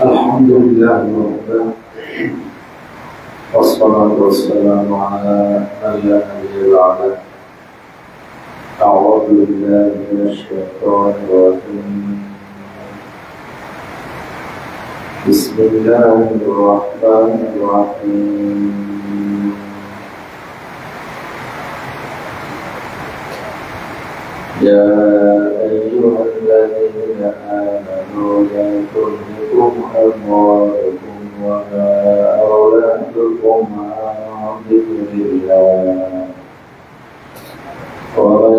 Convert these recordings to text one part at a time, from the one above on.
الحمد لله وحده والصلاة والسلام على من لا نبي بعده. أعوذ بالله من الشيطان الرجيم. بسم الله الرحمن الرحيم. يا أيها الذين آمنوا لا تلهكم أموالكم ولا أولادكم عن ذكر الله ومن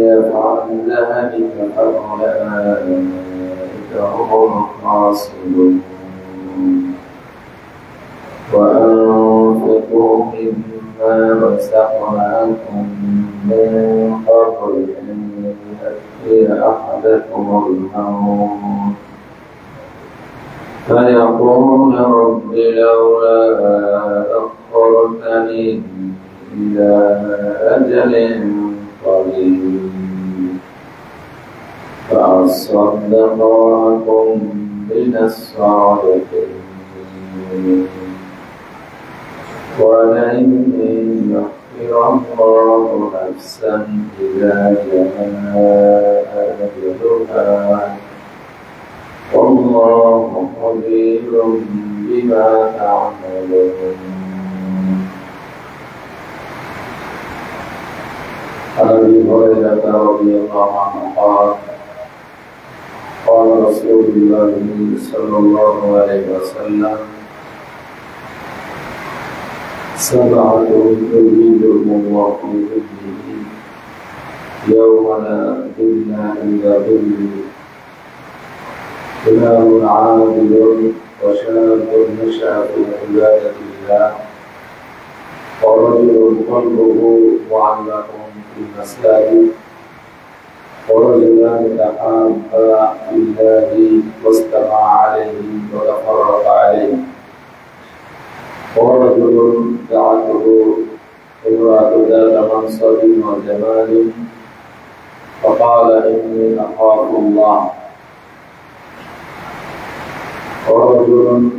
يفعل ذلك فأولئك هم الخاسرون. وأنفقوا مما رزقناكم من قبل أن يأتي أحدكم الموت فيقول رب لولا أخرتني إلى أجل قريب فأصدق وأكن من الصالحين. ولن يؤخر الله نفسا إذا جاء أجلها والله خبير بما تعملون. عن أبي هريرة رضي الله عنه قال قال رسول الله صلى الله عليه وسلم سبعة يظلهم الله في ظله يوم لا ظل إلا ظله إمام عادل وشاب نشأ في عبادة الله ورجل قلبه معلق في المساجد ورجلان تحابا في الله واجتمعا عليه وتفرقا عليه ورجل دعته امرأة ذات منصب وجمال فقال إني أخاف الله ورجل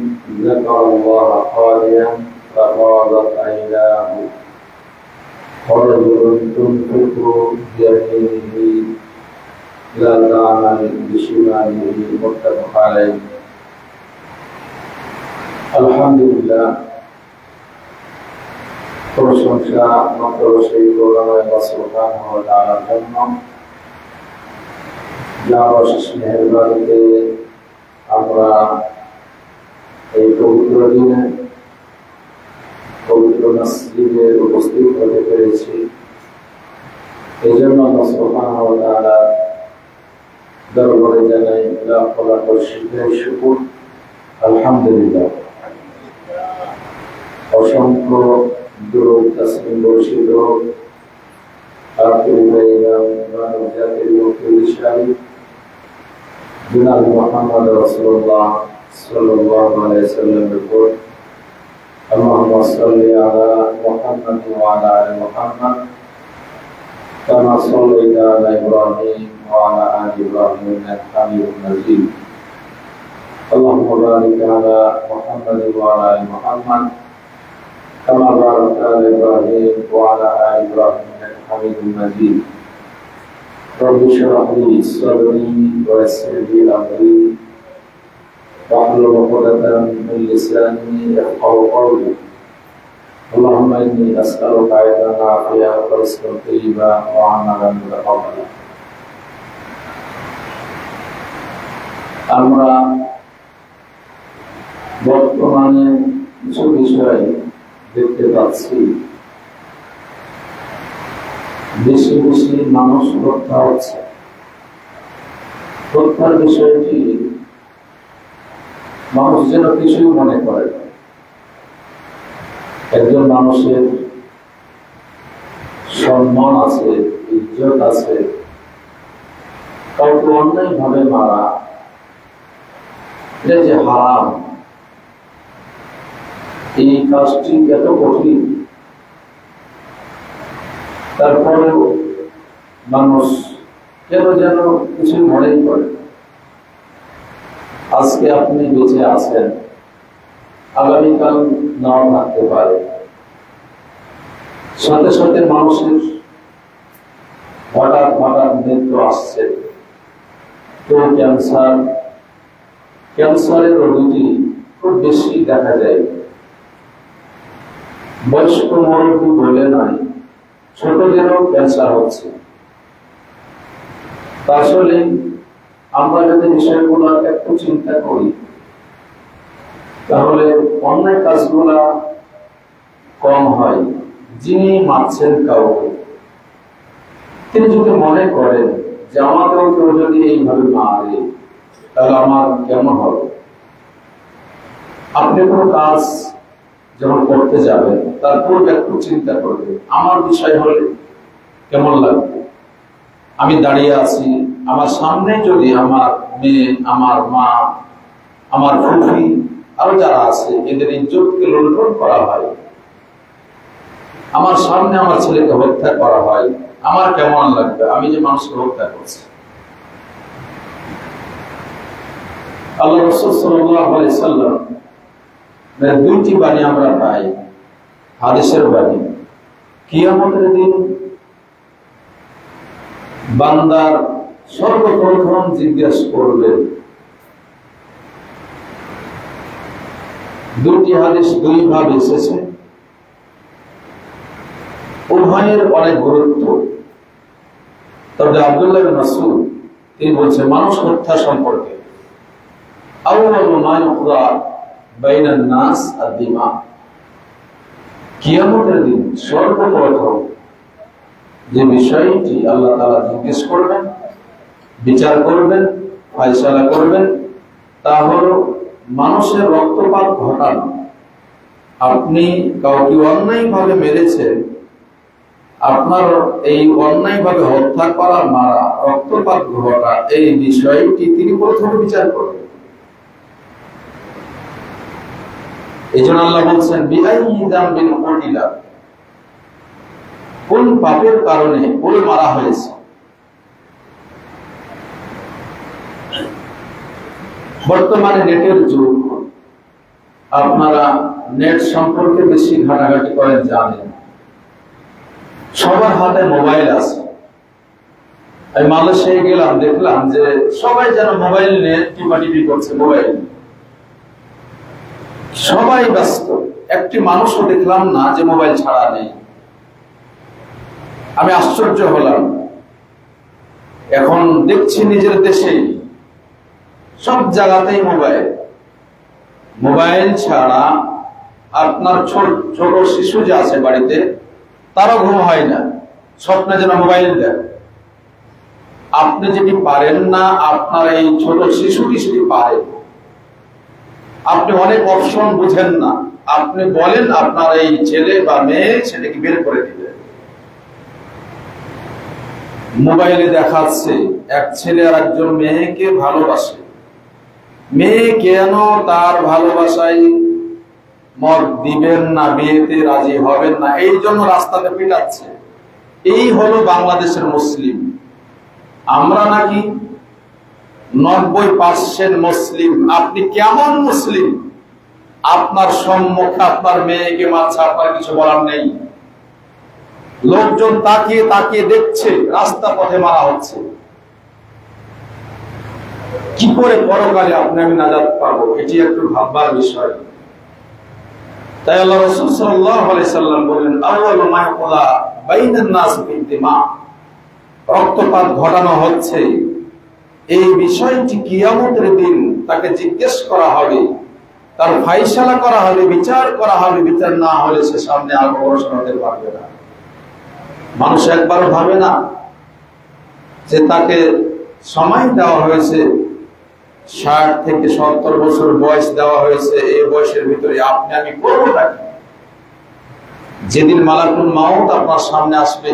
ذكر الله خاليا ففاضت عيناه ورجل تنفق بيمينه لا تعمل بشماله متفق عليه. الحمد لله প্রশংসা মাত্র সেই আল্লাহ সুবহানাহু ওয়া তাআলার জন্য যার অশেষ মেহেরবানিতে আমরা এই পবিত্র দিনে পবিত্র মসজিদে উপস্থিত হতে পেরেছি। এই জন্য আল্লাহ সুবহানাহু ওয়া তাআলা দরবারে জানাই লাখ লাখ শুকর, আলহামদুলিল্লাহ। অসংখ্য দুরূদ তাসলিম বর্ষিত মানব জাতির মুক্তিশালী জনাব মুহাম্মদ রাসূলুল্লাহ সাল্লাল্লাহু আলাইহি ওয়াসাল্লামের উপর আল্লাহুম্মা সাল্লি আলা মুহাম্মাদ ওয়া আলা আলি মুহাম্মাদ কামা সাল্লাইতা আলা ইব্রাহিম ওয়া আলা আলি ইব্রাহিম ইন্নাকা হামিদুম মাজিদ। আল্লাহুম্মা বারিক আলা মুহাম্মাদ ওয়া আলা আলি মুহাম্মাদ كما باركت على إبراهيم وعلى آل إبراهيم إنك حميد مجيد. رب اشرح لي صدري ويسر لي أمري واحلل عقدة من لساني يفقهوا قولي. اللهم إني أسألك علما نافعا ورزقا طيبا وعملا متقبلا. আমরা বর্তমানে কিছু বিষয় দেখতে পাচ্ছি, বেশি বেশি মানুষ হত্যা হচ্ছে। হত্যার বিষয়টি মানুষ যেন কিছুই মনে করে। একজন মানুষের সম্মান আছে, ইজ্জত আছে, কাউকে অন্যায় ভাবে মারা এটা যে হারাম, এই কাজটি এত কঠিন, তারপরেও মানুষ কেন যেন কিছু মনেই করে। আজকে আপনি বেঁচে আছেন, আগামীকাল নাও থাকতে পারে। সাথে সাথে মানুষের হঠাৎ হঠাৎ মৃত্যু আসছে। তো ক্যান্সারের রোগী খুব বেশি দেখা যায়। বয়স্ক মুরব্বী বলে নাই, ছোটদেরও ক্যান্সার হচ্ছে। আসলে আমরা যদি বিষয়গুলো একটু চিন্তা করি তাহলে অন্যায় কাজগুলা কম হয়। যিনি মারছেন কাউকে, তিনি যদি মনে করেন যে আমাকেও কেউ যদি এইভাবে মারে তাহলে আমার কেমন হবে। আপনি কোনো কাজ যখন করতে যাবেন তারপর একটু চিন্তা করবে, আমার বিষয় হলে কেমন লাগবে। আমি দাঁড়িয়ে আছি, আমার সামনে যদি আমার মেয়ে, আমার মা, আমার ফুফি আরো যারা আছে এদের ইজ্জতকে লুণ্ঠন করা হয়, আমার সামনে আমার ছেলেকে হত্যা করা হয়, আমার কেমন লাগবে। আমি যে মানুষকে হত্যা করছি। আল্লাহ রাসূল সাল্লাল্লাহু আলাইহি ওয়াসাল্লাম দুইটি বাণী আমরা পাই, হাদিসের বাণী। কিয়ামতের দিন বান্দার সর্বপ্রথম জিজ্ঞেস করবে। দুটি হাদিস দুই ভাবে এসেছে, উভয়ের অনেক গুরুত্ব। তবে আব্দুল্লাহ বিন মাসউদ তিনি বলছে মানুষ হত্যা সম্পর্কে আউয়ালু মা ইউকরা বাইনান নাস আদ-দিমা। কিয়ামতের দিন সর্বপ্রথম যে বিষয়টি আল্লাহ তাআলা জিজ্ঞেস করবেন, বিচার করবেন, ফয়সালা করবেন, তা হলো মানুষের রক্তপাত ঘটানো। আপনি কাউকে অন্যায়ভাবে মেরেছেন, আপনার এই অন্যায়ভাবে হত্যা করা, মারা, রক্তপাত ঘটা, এই বিষয়টি তিনি প্রথমে বিচার করবেন। এই জন্য আল্লাহ বলছেন কোন পাপের কারণে ওরে মারা হয়েছে। বর্তমানে নেটের যুগ, আপনারা নেট সম্পর্কে বেশি ঘাটাঘাটি করেন, জানেন। সবার হাতে মোবাইল আছে। আমি মালয়েশিয়ায় গেলাম, দেখলাম যে সবাই যেন মোবাইল নিয়ে টিপাটিপি করছে, মোবাইল সবাই ব্যস্ত। একটি মানুষও দেখলাম না যে মোবাইল ছাড়া নেই। আমি আশ্চর্য হলাম। এখন দেখছি নিজের দেশে সব জায়গাতেই মোবাইল। মোবাইল ছাড়া আপনার ছোট শিশু যে আছে বাড়িতে, তারও ঘুম হয় না, স্বপ্নে যেন মোবাইল দেয়। আপনি যেটি পারেন না, আপনার এই ছোট শিশুটি সেটি পারে। আপনি অনেক অপশন বুঝেন না, আপনি বলেন আপনার এই ছেলে বা মেয়ে সেটাকে বের করে দিবে। মোবাইলে দেখাচ্ছে এক ছেলে আর একজন মেয়েকে ভালোবাসে, মেয়ে কেন তার ভালোবাসায় মত দিবেন না, বিয়েতে রাজি হবেন না, এই জন্য রাস্তাতে পিটাচ্ছে। এই হলো বাংলাদেশের মুসলিম। আমরা নাকি 90% মুসলিম। আপনি কেমন মুসলিম? আপনার সম্মুখে আপনার মেয়েকে মারছে, আপনার কিছু বলার নেই। লোকজন তাকিয়ে তাকিয়ে দেখছে, রাস্তা পথে মারা হচ্ছে। কি করে পরকালে আপনি আমি নাজাত পাবো, এটি একটু ভাববার বিষয়। তাই আল্লাহ রাসূল সাল্লাল্লাহু আলাইহি সাল্লাম বলেন, আউয়ালু মা ইয়াকুলা বাইনান নাস বিদিমা, রক্তপাত ঘটানো হচ্ছে, এই বিষয়টি কিয়ামতের দিন তাকে জিজ্ঞেস করা হবে, তার ফায়সালা করা হবে, বিচার করা হবে। বিচার না হলে সে সামনে আর অগ্রসর হতে পারবে না। মানুষ একবারও ভাবে না যে তাকে সময় দেওয়া হয়েছে, 60 থেকে 70 বছর বয়স দেওয়া হয়েছে, এই বয়সের ভিতরে আপনি আমি করবোটা কি? যেদিন মালাকুল মাউত আপনার সামনে আসবে,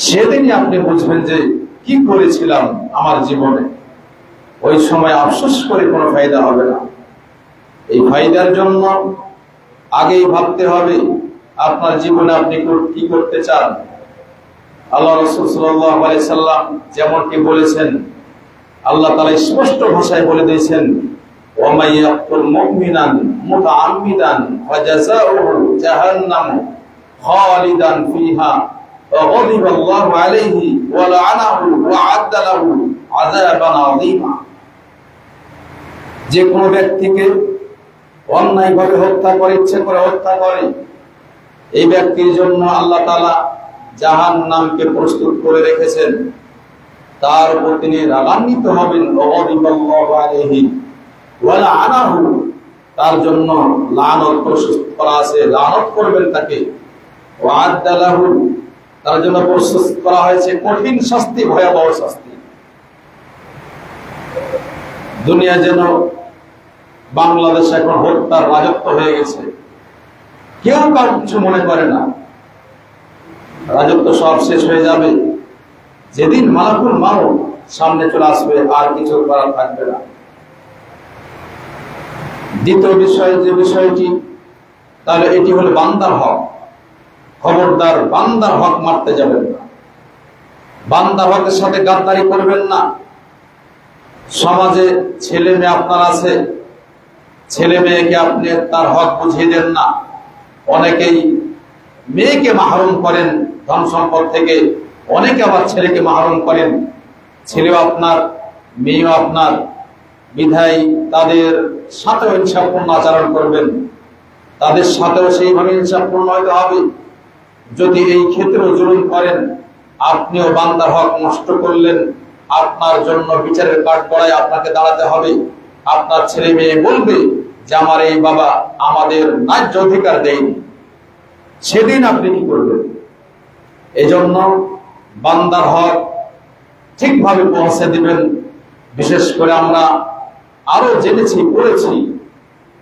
সেদিনই আপনি বুঝবেন যে কি করেছিলাম আমার জীবনে। ওই সময় আফসোস করে কোনো ফায়দা হবে না। এই ফায়দার জন্য আগেই ভাবতে হবে আপনার জীবনে আপনি কি করতে চান। আল্লাহ রাসূল সাল্লাল্লাহু আলাইহি সাল্লাম যেমনটি বলেছেন, আল্লাহ তাআলা স্পষ্ট ভাষায় বলে দিয়েছেন, ওয়া মাই ইয়াকতুল মুমিনান মুতাআম্মিদান ফাজাযাউহু জাহান্নাম খালিদান ফিহা ওয়া গাদিবা আল্লাহু আলাইহি ওয়া লা'নাহু ওয়া আ'আদ্দা লাহু আযাবান আযীমা। যে কোনো ব্যক্তিকে অন্যায়ভাবে হত্যা করে, ইচ্ছে করে হত্যা করে, এই ব্যক্তির জন্য আল্লাহ তাআলা জাহান্নামকে প্রস্তুত করে রেখেছেন। তার উপর তিনি রাগান্বিত হবেন, ওয়াদিবাল্লাহু আলাইহি ওয়া লা'নাহু, তার জন্য লানত প্রস্তুত করা আছে, লানত করবেন তাকে। ওয়া আ'আদ্দা লাহু, তার জন্য প্রস্তুত করা হয়েছে কঠিন শাস্তি, ভয়াবহ শাস্তি। দুনিয়া যেন বাংলাদেশ এখন হত্যার রাজত্ব হয়ে গেছে, কেউ কারো কিছু মনে করে না। রাজত্ব সব শেষ হয়ে যাবে যেদিন মালাকুল মাউত সামনে চলে আসবে, আর কিছু করার থাকবে না। দ্বিতীয় বিষয় যে বিষয়টি, তাহলে এটি হলো বান্দার হক। খবরদার বান্দার হক মারতে যাবেন না, বান্দার হকের সাথে গাদ্দারি করবেন না। সমাজে ছেলে মেয়ে আপনার আছে, ছেলে মেয়েকে আপনি তার হক বুঝিয়ে দেন না। অনেকেই মেয়েকে মাহরুম করেন ধন সম্পদ থেকে, অনেকে আবার ছেলেকে মাহরুম করেন। ছেলেও আপনার, মেয়েও আপনার, বিধায় তাদের সাথেও ইনসাফপূর্ণ আচরণ করবেন, তাদের সাথেও সেইভাবে ইনসাফপূর্ণ হতে হবে। যদি এই ক্ষেত্রে জুলুম করেন, আপনিও বান্দার হক নষ্ট করলেন, আপনার জন্য বিচারের কাঠগড়ায় আপনাকে দাঁড়াতে হবে। আপনার ছেলে মেয়ে বলবে যে আমার এই বাবা আমাদের ন্যায্য অধিকার দেয়নি, সেদিন আপনি কি করবেন? এজন্য বান্দার হক ঠিকভাবে পৌঁছে দিবেন। বিশেষ করে আমরা আরো জেনেছি, পড়েছি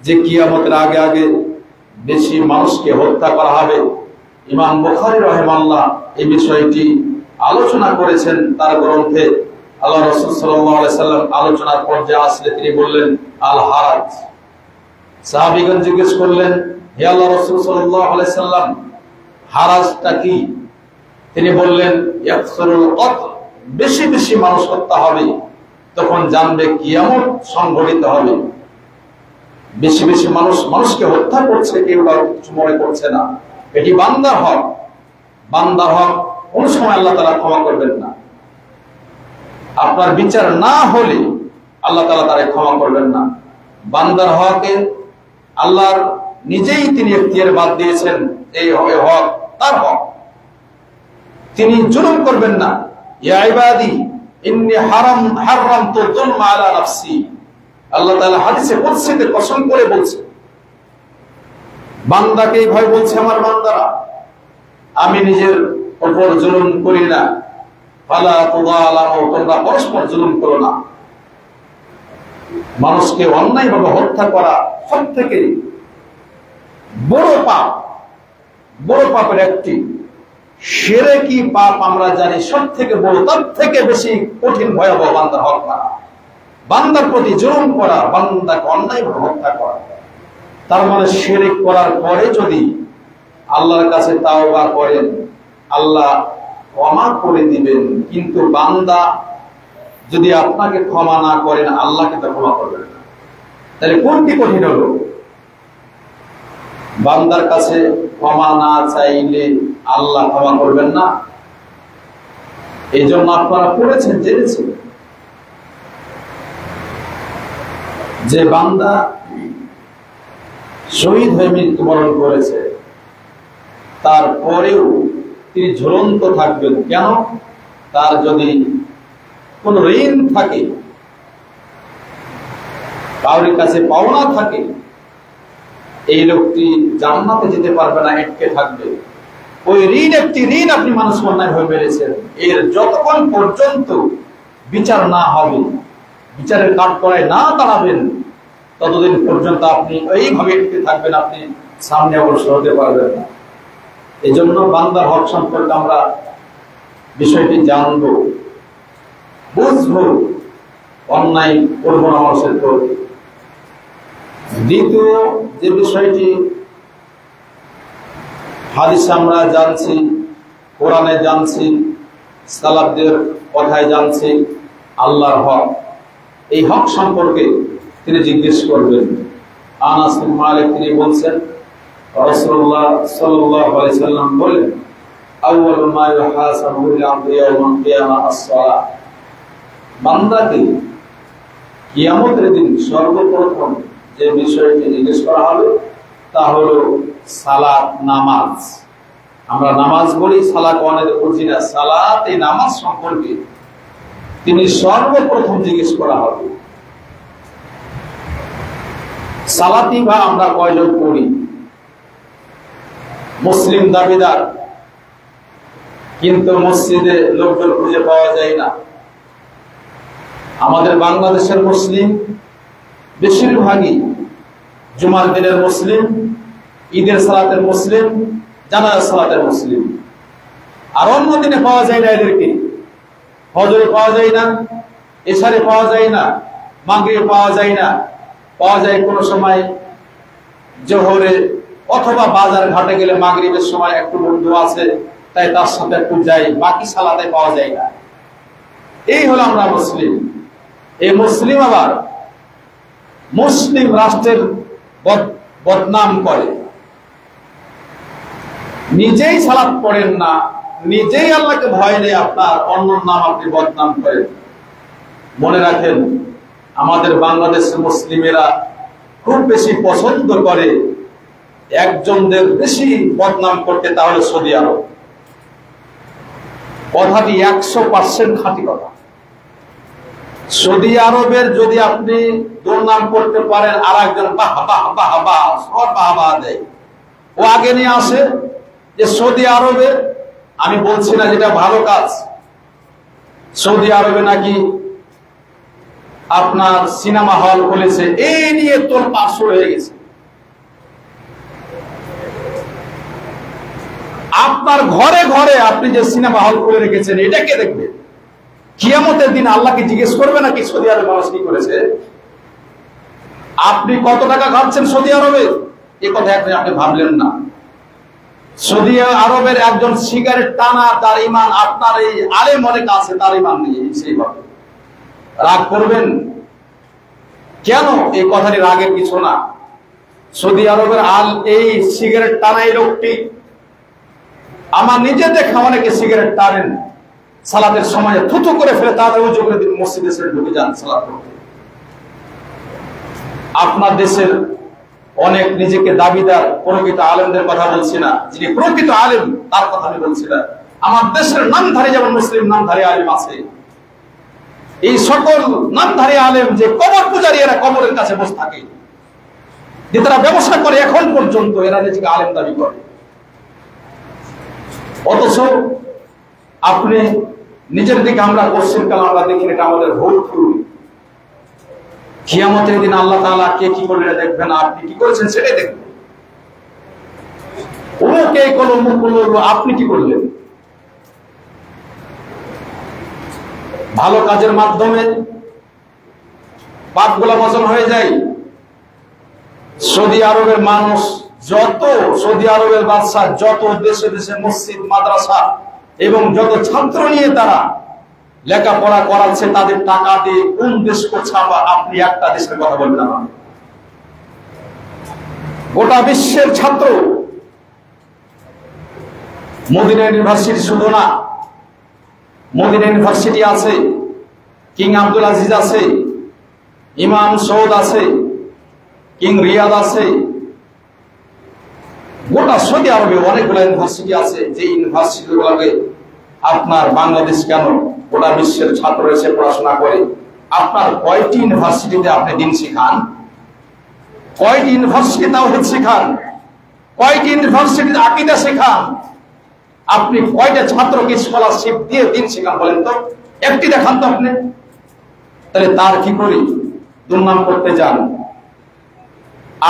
যে কিয়ামতের আগে আগে বেশি মানুষকে হত্যা করা হবে। ইমাম বুখারী রাহিমাহুল্লাহ এই বিষয়টি আলোচনা করেছেন তার গ্রন্থে। আল্লাহ রাসূল সাল্লাল্লাহু আলাইহি সাল্লাম আলোচনার পর্যায়ে আসলে তিনি বললেন আল হারাজ। সাহাবীগণ জিজ্ঞেস করলেন, হে আল্লাহ রাসূল সাল্লাল্লাহু আলাইহি সাল্লাম, হারাজটা কি? তিনি বললেন, ইয়াকসুরুল কতল, বেশি বেশি মানুষ হত্যা হবে, তখন জানবে কিয়ামত সংঘটিত হবে। বেশি বেশি মানুষ মানুষকে হত্যা করছে, কেউ কিছু মনে করছে না। এটি বান্দার হক। বান্দার হক কোন সময় আল্লাহ তাআলা ক্ষমা করবেন না। আপনার বিচার না হলে আল্লাহ তাআলা তারে ক্ষমা করবেন না। বান্দার হকে আল্লাহর নিজেই তিনি এখতিয়ার বাদ দিয়েছেন, এই হক তার হক, তিনি জুলুম করবেন না। ইয়া ইবাদি ইন্নী হারামতু যুলমা আলা নাফসি, আল্লাহ তাআলা হাদিসে কুদসিতে কসম করে বলছেন, বান্দাকে এইভাবে বলছে, আমার বান্দারা, আমি নিজের উপর জুলুম করি না। ফালা তুযালামু, তোমরা পরস্পর জুলুম করো না। মানুষকে অন্যায়ভাবে হত্যা করা সবথেকে বড় পাপ, বড় পাপের একটি। শিরকি পাপ আমরা জানি সবথেকে বড়, তার থেকে বেশি কঠিন ভয়াবহ বান্দার হক করা, বান্দার প্রতি জুলুম করা, বান্দাকে অন্যায়ভাবে হত্যা করা। তার মানে শিরক করার পরে যদি আল্লাহর কাছে তাওবা করেন, আল্লাহ ক্ষমা করে দিবেন। কিন্তু বান্দা যদি আপনাকে ক্ষমা না করেন, আল্লাহকে তো ক্ষমা করবেন না। তাহলে কোনটি কঠিন হলো? বান্দার কাছে ক্ষমা না চাইলে আল্লাহ ক্ষমা করবেন না। এই জন্য আপনারা পড়েছেন, জেনেছেন যে বান্দা শহীদ হয়ে মৃত্যুবরণ করেছে, তারপরেও তিনি ঝুলন্ত থাকবেন। কেন? তার যদি কোন ঋণ থাকে, কারোর কাছে পাওনা থাকে, এই লোকটি জান্নাতে যেতে পারবে না, আটকে থাকবে। ওই ঋণ, একটি ঋণ আপনি মানুষ অন্যায় হয়ে বেড়েছেন, এর যতক্ষণ পর্যন্ত বিচার না হবে, বিচারের কাঠগড়ায় না দাঁড়াবেন, ততদিন পর্যন্ত আপনি এইভাবে আটকে থাকবেন, আপনি সামনে অগ্রসর হতে পারবেন না। এই জন্য বান্দার হক সম্পর্কে আমরা বিষয়টি জানবো, বুঝবো, অন্যায় করবো না মানুষের প্রতি। দ্বিতীয় যে বিষয়টি হাদিসে আমরা জানছি, কোরআনে জানছি, সালাফদের কথায় জানছি, আল্লাহর হক। এই হক সম্পর্কে তিনি জিজ্ঞেস করবেন। আনাস বিন মালিক তিনি বলছেন, রাসূলুল্লাহ সাল্লাল্লাহু আলাইহি সাল্লাম বলেন, আউয়ালু মা ইউহাসাবু আল-আবদু ইয়াওমাল কিয়ামাহ আস-সালাহ, বান্দাকে কিয়ামতের দিন সর্বপ্রথম যে বিষয়টি জিজ্ঞেস করা হবে তা হলো সালাত, নামাজ। আমরা নামাজ বলি, সালাত অনেক বুঝি না। সালাত, এই নামাজ সম্পর্কে তিনি সর্বপ্রথম জিজ্ঞেস করা হবে। সালাতি বা আমরা কয়জন পড়ি? মুসলিম দাবিদার, কিন্তু মসজিদে লোকজন খুঁজে পাওয়া যায় না। আমাদের বাংলাদেশের মুসলিম বেশিরভাগই জুমার দিনের মুসলিম, ঈদের সালাতের মুসলিম, জানাজার সালাতের মুসলিম। আর অন্য দিনে পাওয়া যায় না এদেরকে। ফজরে পাওয়া যায় না, এশারে পাওয়া যায় না, মাগরিবে পাওয়া যায় না। পাওয়া যায় কোনো সময় জোহরে, অথবা বাজার ঘাটে গেলে মাগরিবের সময় একটু বন্ধু আছে, তাই তার সাথে একটু যাই, বাকি সালাতে পাওয়া যায় না। এই হলো আমরা মুসলিম। এই মুসলিম আবার মুসলিম রাষ্ট্রের বদনাম করে, নিজেই সালাত পড়েন না, নিজেই আল্লাহকে ভয় নেই, আপনার অন্য নাম আপনি বদনাম করেন। মনে রাখেন, আমাদের বাংলাদেশের মুসলিমেরা খুব বেশি পছন্দ করে একজনদের বেশি বদনাম করতে, তাহলে সৌদি আরব। কথাটি 100% খাঁটি কথা। সৌদি আরবের যদি আপনি দুর্নাম করতে পারেন, আর একজন বাহ বাহ বাহ বাহ সব বাহ বাহ দেয়, ও আগে নিয়ে আসে যে সৌদি আরবে, আমি বলছি না যেটা ভালো কাজ, সৌদি আরবে নাকি আপনার সিনেমা হল খুলেছে, এই নিয়ে তোলপাড় শুরু হয়ে গেছে। আপনার ঘরে ঘরে আপনি যে সিনেমা হল খুলে রেখেছেন, এটা কে দেখবে? কিয়ামতের দিন আল্লাহকে জিজ্ঞেস করবে নাকি সৌদি আরব মানুষ কি করেছে? আপনি কত টাকা খাচ্ছেন সৌদি আরবে, এ কথা আপনি ভাবলেন না। সৌদি আরবের একজন সিগারেট টানা, তার ইমান আপনার এই আলেম অনেক আছে, তার ইমান নেই। সেইভাবে রাগ করবেন কেন? এই কথাটি রাগের কিছু না। সৌদি আরবের এই সিগারেট টানা এই লোকটি, আমার নিজে দেখা অনেকে সিগারেট টানেন, সালাতের সময় থুথু করে ফেলে তাদের উজু করে দিন, মসজিদে ছেড়ে ঢুকে যান সালাত করতে। আপনার দেশের অনেক নিজেকে দাবিদার প্রকৃত আলেমদের কথা বলছি না, যিনি প্রকৃত আলেম তার কথা আমি বলছি না। আমার দেশের নামধারী যেমন মুসলিম নামধারী আলেম আছে, এই সকল নামধারী আলেম যে কবর পূজারী, এরা কবরের কাছে বসে থাকে, যে তারা ব্যবসা করে, এখন পর্যন্ত এরা নিজেকে আলেম দাবি করে। অথচ আপনি নিজের দিকে আমরা কোশ্চেন কাল আমরা দেখি, এটা আমাদের ভুল ভুল। কিয়ামতের দিন আল্লাহ তাআলা কে কি করলেন দেখবেন, আপনি কি করেছেন সেটাই দেখবেন। কে করলো, মুখ করলো, আপনি কি করলেন? ভালো কাজের মাধ্যমে পাপগুলো মোচন হয়ে যায়। সৌদি আরবের মানুষ যত, সৌদি আরবের বাদশা যত দেশে দেশে মসজিদ মাদ্রাসা এবং যত ছাত্র নিয়ে তারা লেখাপড়া করাচ্ছে, তাদের টাকা দিয়ে কোন দেশ করছে আপনি একটা দেশের কথা বলবেন না। গোটা বিশ্বের ছাত্র, মদিনা ইউনিভার্সিটি শুধু না, মদিনা ইউনিভার্সিটি আছে, কিং আব্দুল আজিজ আছে, ইমাম সৌদ আছে, কিং রিয়াদ আছে, গোটা সৌদি আরবে অনেকগুলো ইউনিভার্সিটি আছে, যে ইউনিভার্সিটি গুলোকে আপনার বাংলাদেশ কেন গোটা বিশ্বের ছাত্র এসে পড়াশোনা করে। আপনার কয়টি ইউনিভার্সিটিতে আপনি দিন শিখান? কয়টি ইউনিভার্সিটি তাওহীদ শিখান? কয়টি ইউনিভার্সিটিতে আকীদা শেখান? আপনি কয়টা ছাত্রকে স্কলারশিপ দিয়ে দিন শিখান বলেন তো? একটি দেখান তো আপনি। তাহলে তার কি করি? দুর্নাম করতে যান।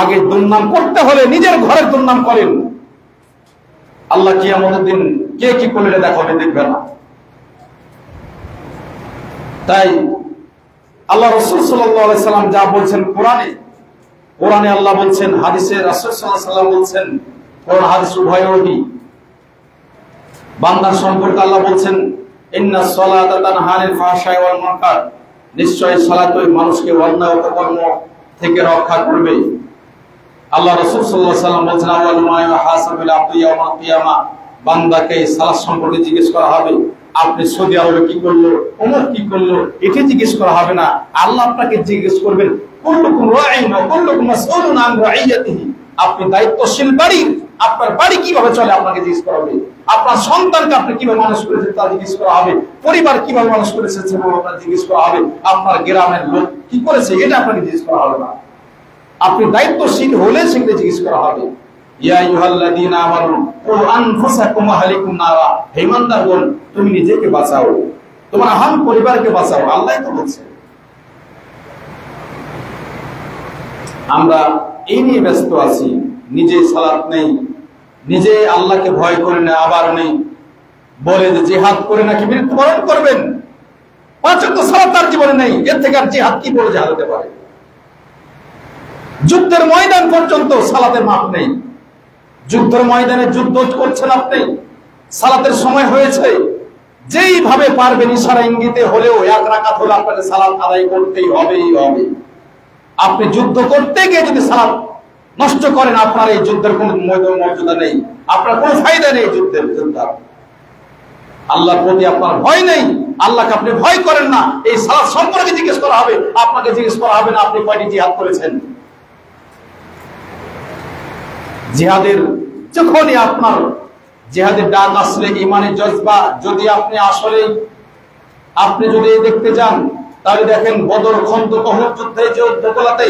আগে দুর্নাম করতে হলে নিজের ঘরের দুর্নাম করেন। আল্লাহ কিয়ামতের দিন কে কি করলে দেখাবে, দেখবে না। তাই আল্লাহ রাসূল সাল্লাল্লাহু আলাইহি সাল্লাম যা বলছেন কোরআনে আল্লাহ বলছেন, হাদিসে রাসূল সাল্লাল্লাহু আলাইহি সাল্লাম বলছেন, কোরআন হাদিস উভয়ই। বান্দার সম্পর্কে আল্লাহ বলছেন, ইন্নাস সালাতা তানহা আনিল ফাহশাই ওয়াল মুনকার, নিশ্চয় সালাত ওই মানুষকে অন্যায় অপকর্ম থেকে রক্ষা করবে। আল্লাহ রাসূল সাল্লাল্লাহু আলাইহি সাল্লাম বলছেন, আউয়ালু মা ইউহাসাবুল আবদু ইয়াউমাল কিয়ামাহ, বান্দাকে সালাত সম্পর্কে জিজ্ঞেস করা হবে। আপনি সৌদি আরবে কি করলো, ওমর কি করলো, এটা জিজ্ঞেস করা হবে না। আল্লাহ আপনাকে জিজ্ঞেস করবেন, কুল্লুকুম রাঈন ওয়া কুল্লুকুম মাসউলুন আন রাঈয়াতিহি। আপনি দায়িত্বশীল বাড়ির, আপনার বাড়ি কিভাবে চলে আপনাকে জিজ্ঞেস করা হবে। আপনার সন্তানকে আপনি কিভাবে মানুষ করেছেন তা জিজ্ঞেস করা হবে। পরিবার কিভাবে মানুষ করেছেন সেটা আপনাকে জিজ্ঞেস করা হবে। আপনার গ্রামের লোক কি করেছে এটা আপনাকে জিজ্ঞেস করা হবে না। আপনি দায়িত্বশীল হলে সেটা জিজ্ঞেস করা হবে। ইয়া আইয়ুহাল্লাযীনা আমানু কু আনফুসাকুম ওয়া আহলিকুম নারা, হে ঈমানদারগণ তুমি নিজেকে বাঁচাও, তোমার আহম পরিবারকে বাঁচাও, আল্লাহই তো বলছে। আমরা এই নিয়ে ব্যস্ত আছি, নিজে সালাত নেই, নিজে আল্লাহকে ভয় করে না, আবার নেই বলে যে জিহাদ করে নাকি মৃত্যুবরণ করবেন। পাঁচ ওয়াক্ত সালাত তার জীবনে নেই, এর থেকে আর জিহাদ কি বলে জিহাদ হতে পারে? যুদ্ধের ময়দান পর্যন্ত সালাতের মাপ নেই। যুদ্ধের ময়দানে যুদ্ধ করছেন আপনি, সালাতের সময় হয়েছে, যেইভাবে পারবেন ইশারা ইঙ্গিতে হলেও এক রাকাত হলে আপনাকে সালাত আদায় করতেই হবে। আপনি যুদ্ধ করতে গিয়ে যদি সালাত নষ্ট করেন, আপনার এই যুদ্ধের কোন মর্যাদা নেই, আপনার কোনো ফায়দা নেই যুদ্ধের। আল্লাহর প্রতি আপনার ভয় নেই, আল্লাহকে আপনি ভয় করেন না, এই সালাত সম্পর্কে জিজ্ঞেস করা হবে, আপনাকে জিজ্ঞেস করা হবে না আপনি কয়টি জিহাদ করেছেন। জিহাদের যখনই আপনার জিহাদের ডাক আসলে ঈমানের জজবা যদি আপনি আসলে আপনি যদি দেখতে যান, তাহলে দেখেন বদর, খন্দক, উহুদ যুদ্ধে যে যুদ্ধগুলোতে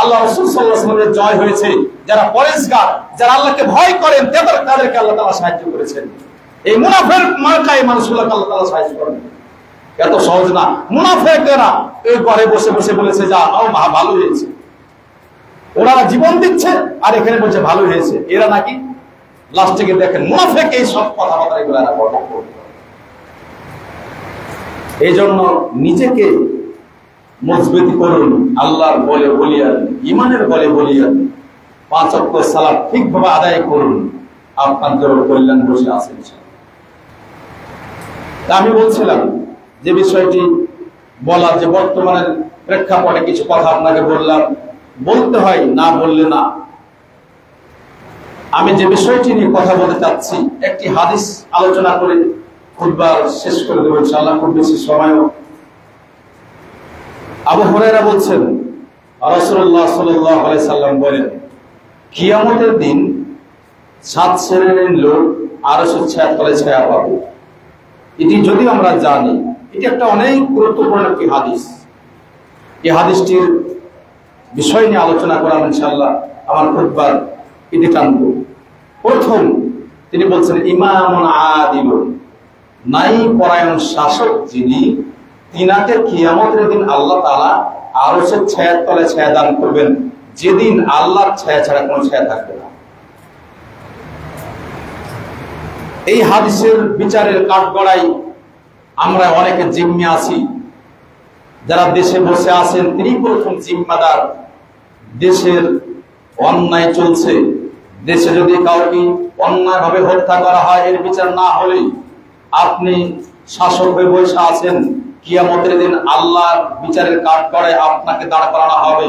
আল্লাহ রাসূল সাল্লাল্লাহু আলাইহি ওয়াসাল্লামের জয় হয়েছে, যারা পরেশগার, যারা আল্লাহকে ভয় করেন, তাদেরকে আল্লাহ তাআলা সাহায্য করেছেন। এই মুনাফিক মার্কায় মানুষগুলোকে আল্লাহ তাআলা সাহায্য করেন। এত সহজ না। মুনাফিকরা এই ঘরে বসে বসে বলেছে যা ভালো হয়েছে, ওরা জীবন দিচ্ছে আর এখানে বলছে ভালো হয়েছে। এরা নাকি লাস্টে গিয়ে দেখেন মুনাফিক এই সব কথাবার্তা এগুলো এরা বর্ণনা করবে। এই জন্য নিজেকে মজবুত করুন, আল্লাহর বলে বলিয়ান, ইমানের বলে বলিয়ান, 5 ওয়াক্ত সালাত ঠিকভাবে আদায় করুন, আপনার জন্য কল্যাণ বসে আছেন। আমি বলছিলাম যে বিষয়টি বলা, যে বর্তমানের প্রেক্ষাপটে কিছু কথা আপনাকে বললাম, বলতে হয়, না বললে না। আমি যে বিষয়টি নিয়ে কথা বলতে চাচ্ছি, একটি হাদিস আলোচনা করে খুতবা শেষ করে দেব ইনশাআল্লাহ, খুব বেশি সময়ও। আবু হুরায়রা বলছেন, রাসূলুল্লাহ সাল্লাল্লাহু আলাইহি সাল্লাম বলেন, কিয়ামতের দিন 7 শ্রেণীর লোক আরশের ছায়ার তলে ছায়া পাবে। এটি যদি আমরা জানি, এটি একটা অনেক গুরুত্বপূর্ণ একটি হাদিস। এই হাদিসটির বিষয় নিয়ে আলোচনা করা ইনশাআল্লাহ আমার খুতবার এটি টানব। প্রথম তিনি বলছেন, ইমামুন আদিলুন, ন্যায় পরায়ণ শাসক যিনি, তিনাকে কিয়ামতের দিন আল্লাহ তাআলা আরশের ছায়ার তলে ছায়া দান করবেন, যেদিন আল্লাহর ছায়া ছাড়া কোনো ছায়া থাকবে না। এই হাদিসের বিচারের কাঠগড়াই আমরা অনেকে জিম্মি আছি। যারা দেশে বসে আছেন তিনি প্রথম জিম্মাদার। দেশের অন্যায় চলছে, দেশে যদি কাউকে অন্যায়ভাবে হত্যা করা হয়, এর বিচার না হলে আপনি শাসক হয়ে বসে আছেন, কিয়ামতের দিন আল্লাহর বিচারের কাঠগড়ায় আপনাকে দাঁড় করানো হবে।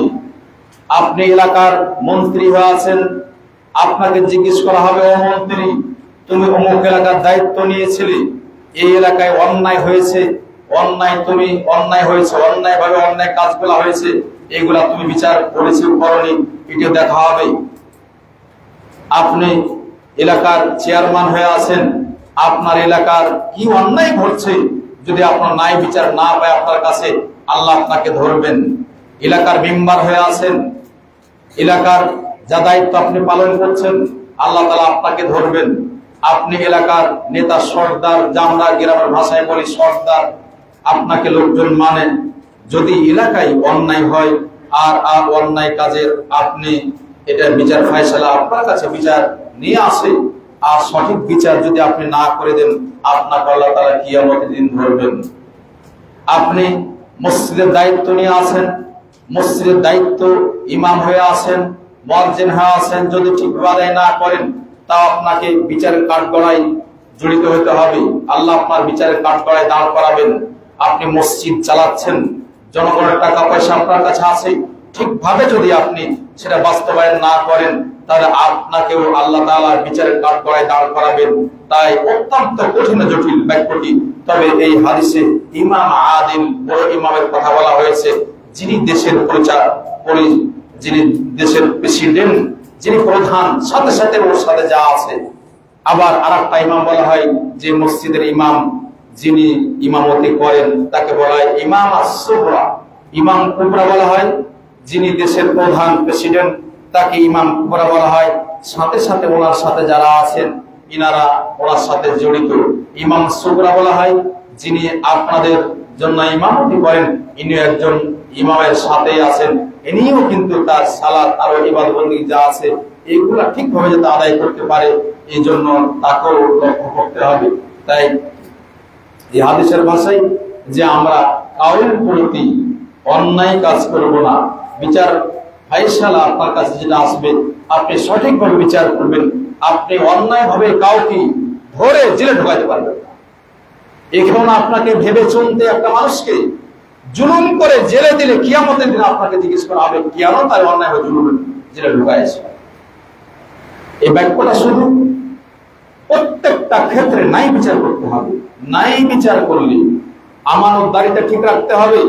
আপনি এলাকার মন্ত্রী হয়ে আছেন, আপনাকে জিজ্ঞেস করা হবে, ও মন্ত্রী, তুমি অমুক এলাকার দায়িত্ব নিয়েছিলে, এই এলাকায় অন্যায় হয়েছে, অন্যায়ভাবে অন্যায় কাজগুলো হয়েছে, এগুলা তুমি বিচার করেছো করনি, এটা দেখা হবে। আপনি এলাকার চেয়ারম্যান হয়ে আছেন, আপনার এলাকার কি অন্যায় ঘটছে, যদি আপনার ন্যায় বিচার না পায় আপনার কাছে, আল্লাহ আপনাকে ধরবেন। এলাকার মেম্বার হয়ে আছেন, এলাকার যা দায়িত্ব আপনি পালন করছেন, আল্লাহ তাআলা আপনাকে ধরবেন। আপনি এলাকার নেতা, সর্দার, জামরা গ্রামের ভাষায় বলি সর্দার, আপনাকে লোকজন মানে। যদি এলাকায় অন্যায় হয় আর অন্যায় কাজের আপনি এটা বিচার ফায়সালা আপনার কাছে বিচার নিয়ে আসে, আর সঠিক বিচার যদি আপনি না করে দেন, আপনাকে আল্লাহ তাআলা কিয়ামতের দিন ধরবেন। আপনি মসজিদের দায়িত্ব নিয়ে আছেন, মসজিদের দায়িত্ব ইমাম হয়ে আছেন, মুয়াজ্জিন হয়ে আছেন, যদি ঠিকভাবে আদায় না করেন, তাও আপনাকে বিচারের কাঠগড়ায় জড়িত হতে হবে। আল্লাহ আপনার বিচারের কাঠগড়ায় দাঁড় করাবেন। আপনি মসজিদ চালাচ্ছেন, জনগণের টাকা পয়সা আপনার কাছে আছে, ঠিকভাবে যদি আপনি সেটা বাস্তবায়ন না করেন, তাহলে আপনাকেও আল্লাহ তাআলার বিচারের কাঠগড়ায় দাঁড় করাবেন। তাই অত্যন্ত কঠিন জটিল বাক্যটি। তবে এই হাদিসে ইমাম আদিল, বড় ইমামের কথা বলা হয়েছে, যিনি দেশের যিনি দেশের প্রেসিডেন্ট, যিনি প্রধান, সাথে সাথে ওর সাথে যা আছে। আবার আরেকটা ইমাম বলা হয় যে মসজিদের ইমাম যিনি ইমামতি করেন, তাকে বলা হয় ইমাম আস-সুগরা। ইমাম কুবরা বলা হয় যিনি দেশের প্রধান, প্রেসিডেন্ট, তাকে ইমাম কুবরা বলা হয়। সাথে সাথে ওনার সাথে যারা আছেন, ইনারা ওনার সাথে জড়িত। ইমাম সুগরা বলা হয় যিনি আপনাদের জন্য ইমামতি করেন, ইনি একজন ইমামের সাথে আছেন, ইনিও কিন্তু তার সালাত আর ইবাদত বন্দেগী যা আছে এগুলা ঠিকভাবে যাতে আদায় করতে পারে, এই জন্য তাকেও লক্ষ্য করতে হবে। তাই এই হাদিসের ভাষায় যে আমরা কাউর প্রতি অন্যায় কাজ করব না, বিচার ফায়সালা আপনার কাছে যেটা আসবে আপনি সঠিকভাবে বিচার করবেন। আপনি অন্যায়ভাবে কাউকে ধরে জেলে ঢোকাতে পারবেন না। এখন আপনাকে ভেবে চিন্তে একটা মানুষকে জুলুম করে জেলে দিলে কিয়ামতের দিন আপনাকে জিজ্ঞেস করা হবে, কেন তার অন্যায় হয়ে জুলুম জেলে ঢুকাইছে। এই বাক্যটা শুধু প্রত্যেকটা ক্ষেত্রে নাই বিচার করতে হবে। নাই বিচার করলে আমানতদারিতা ঠিক রাখতে হবে।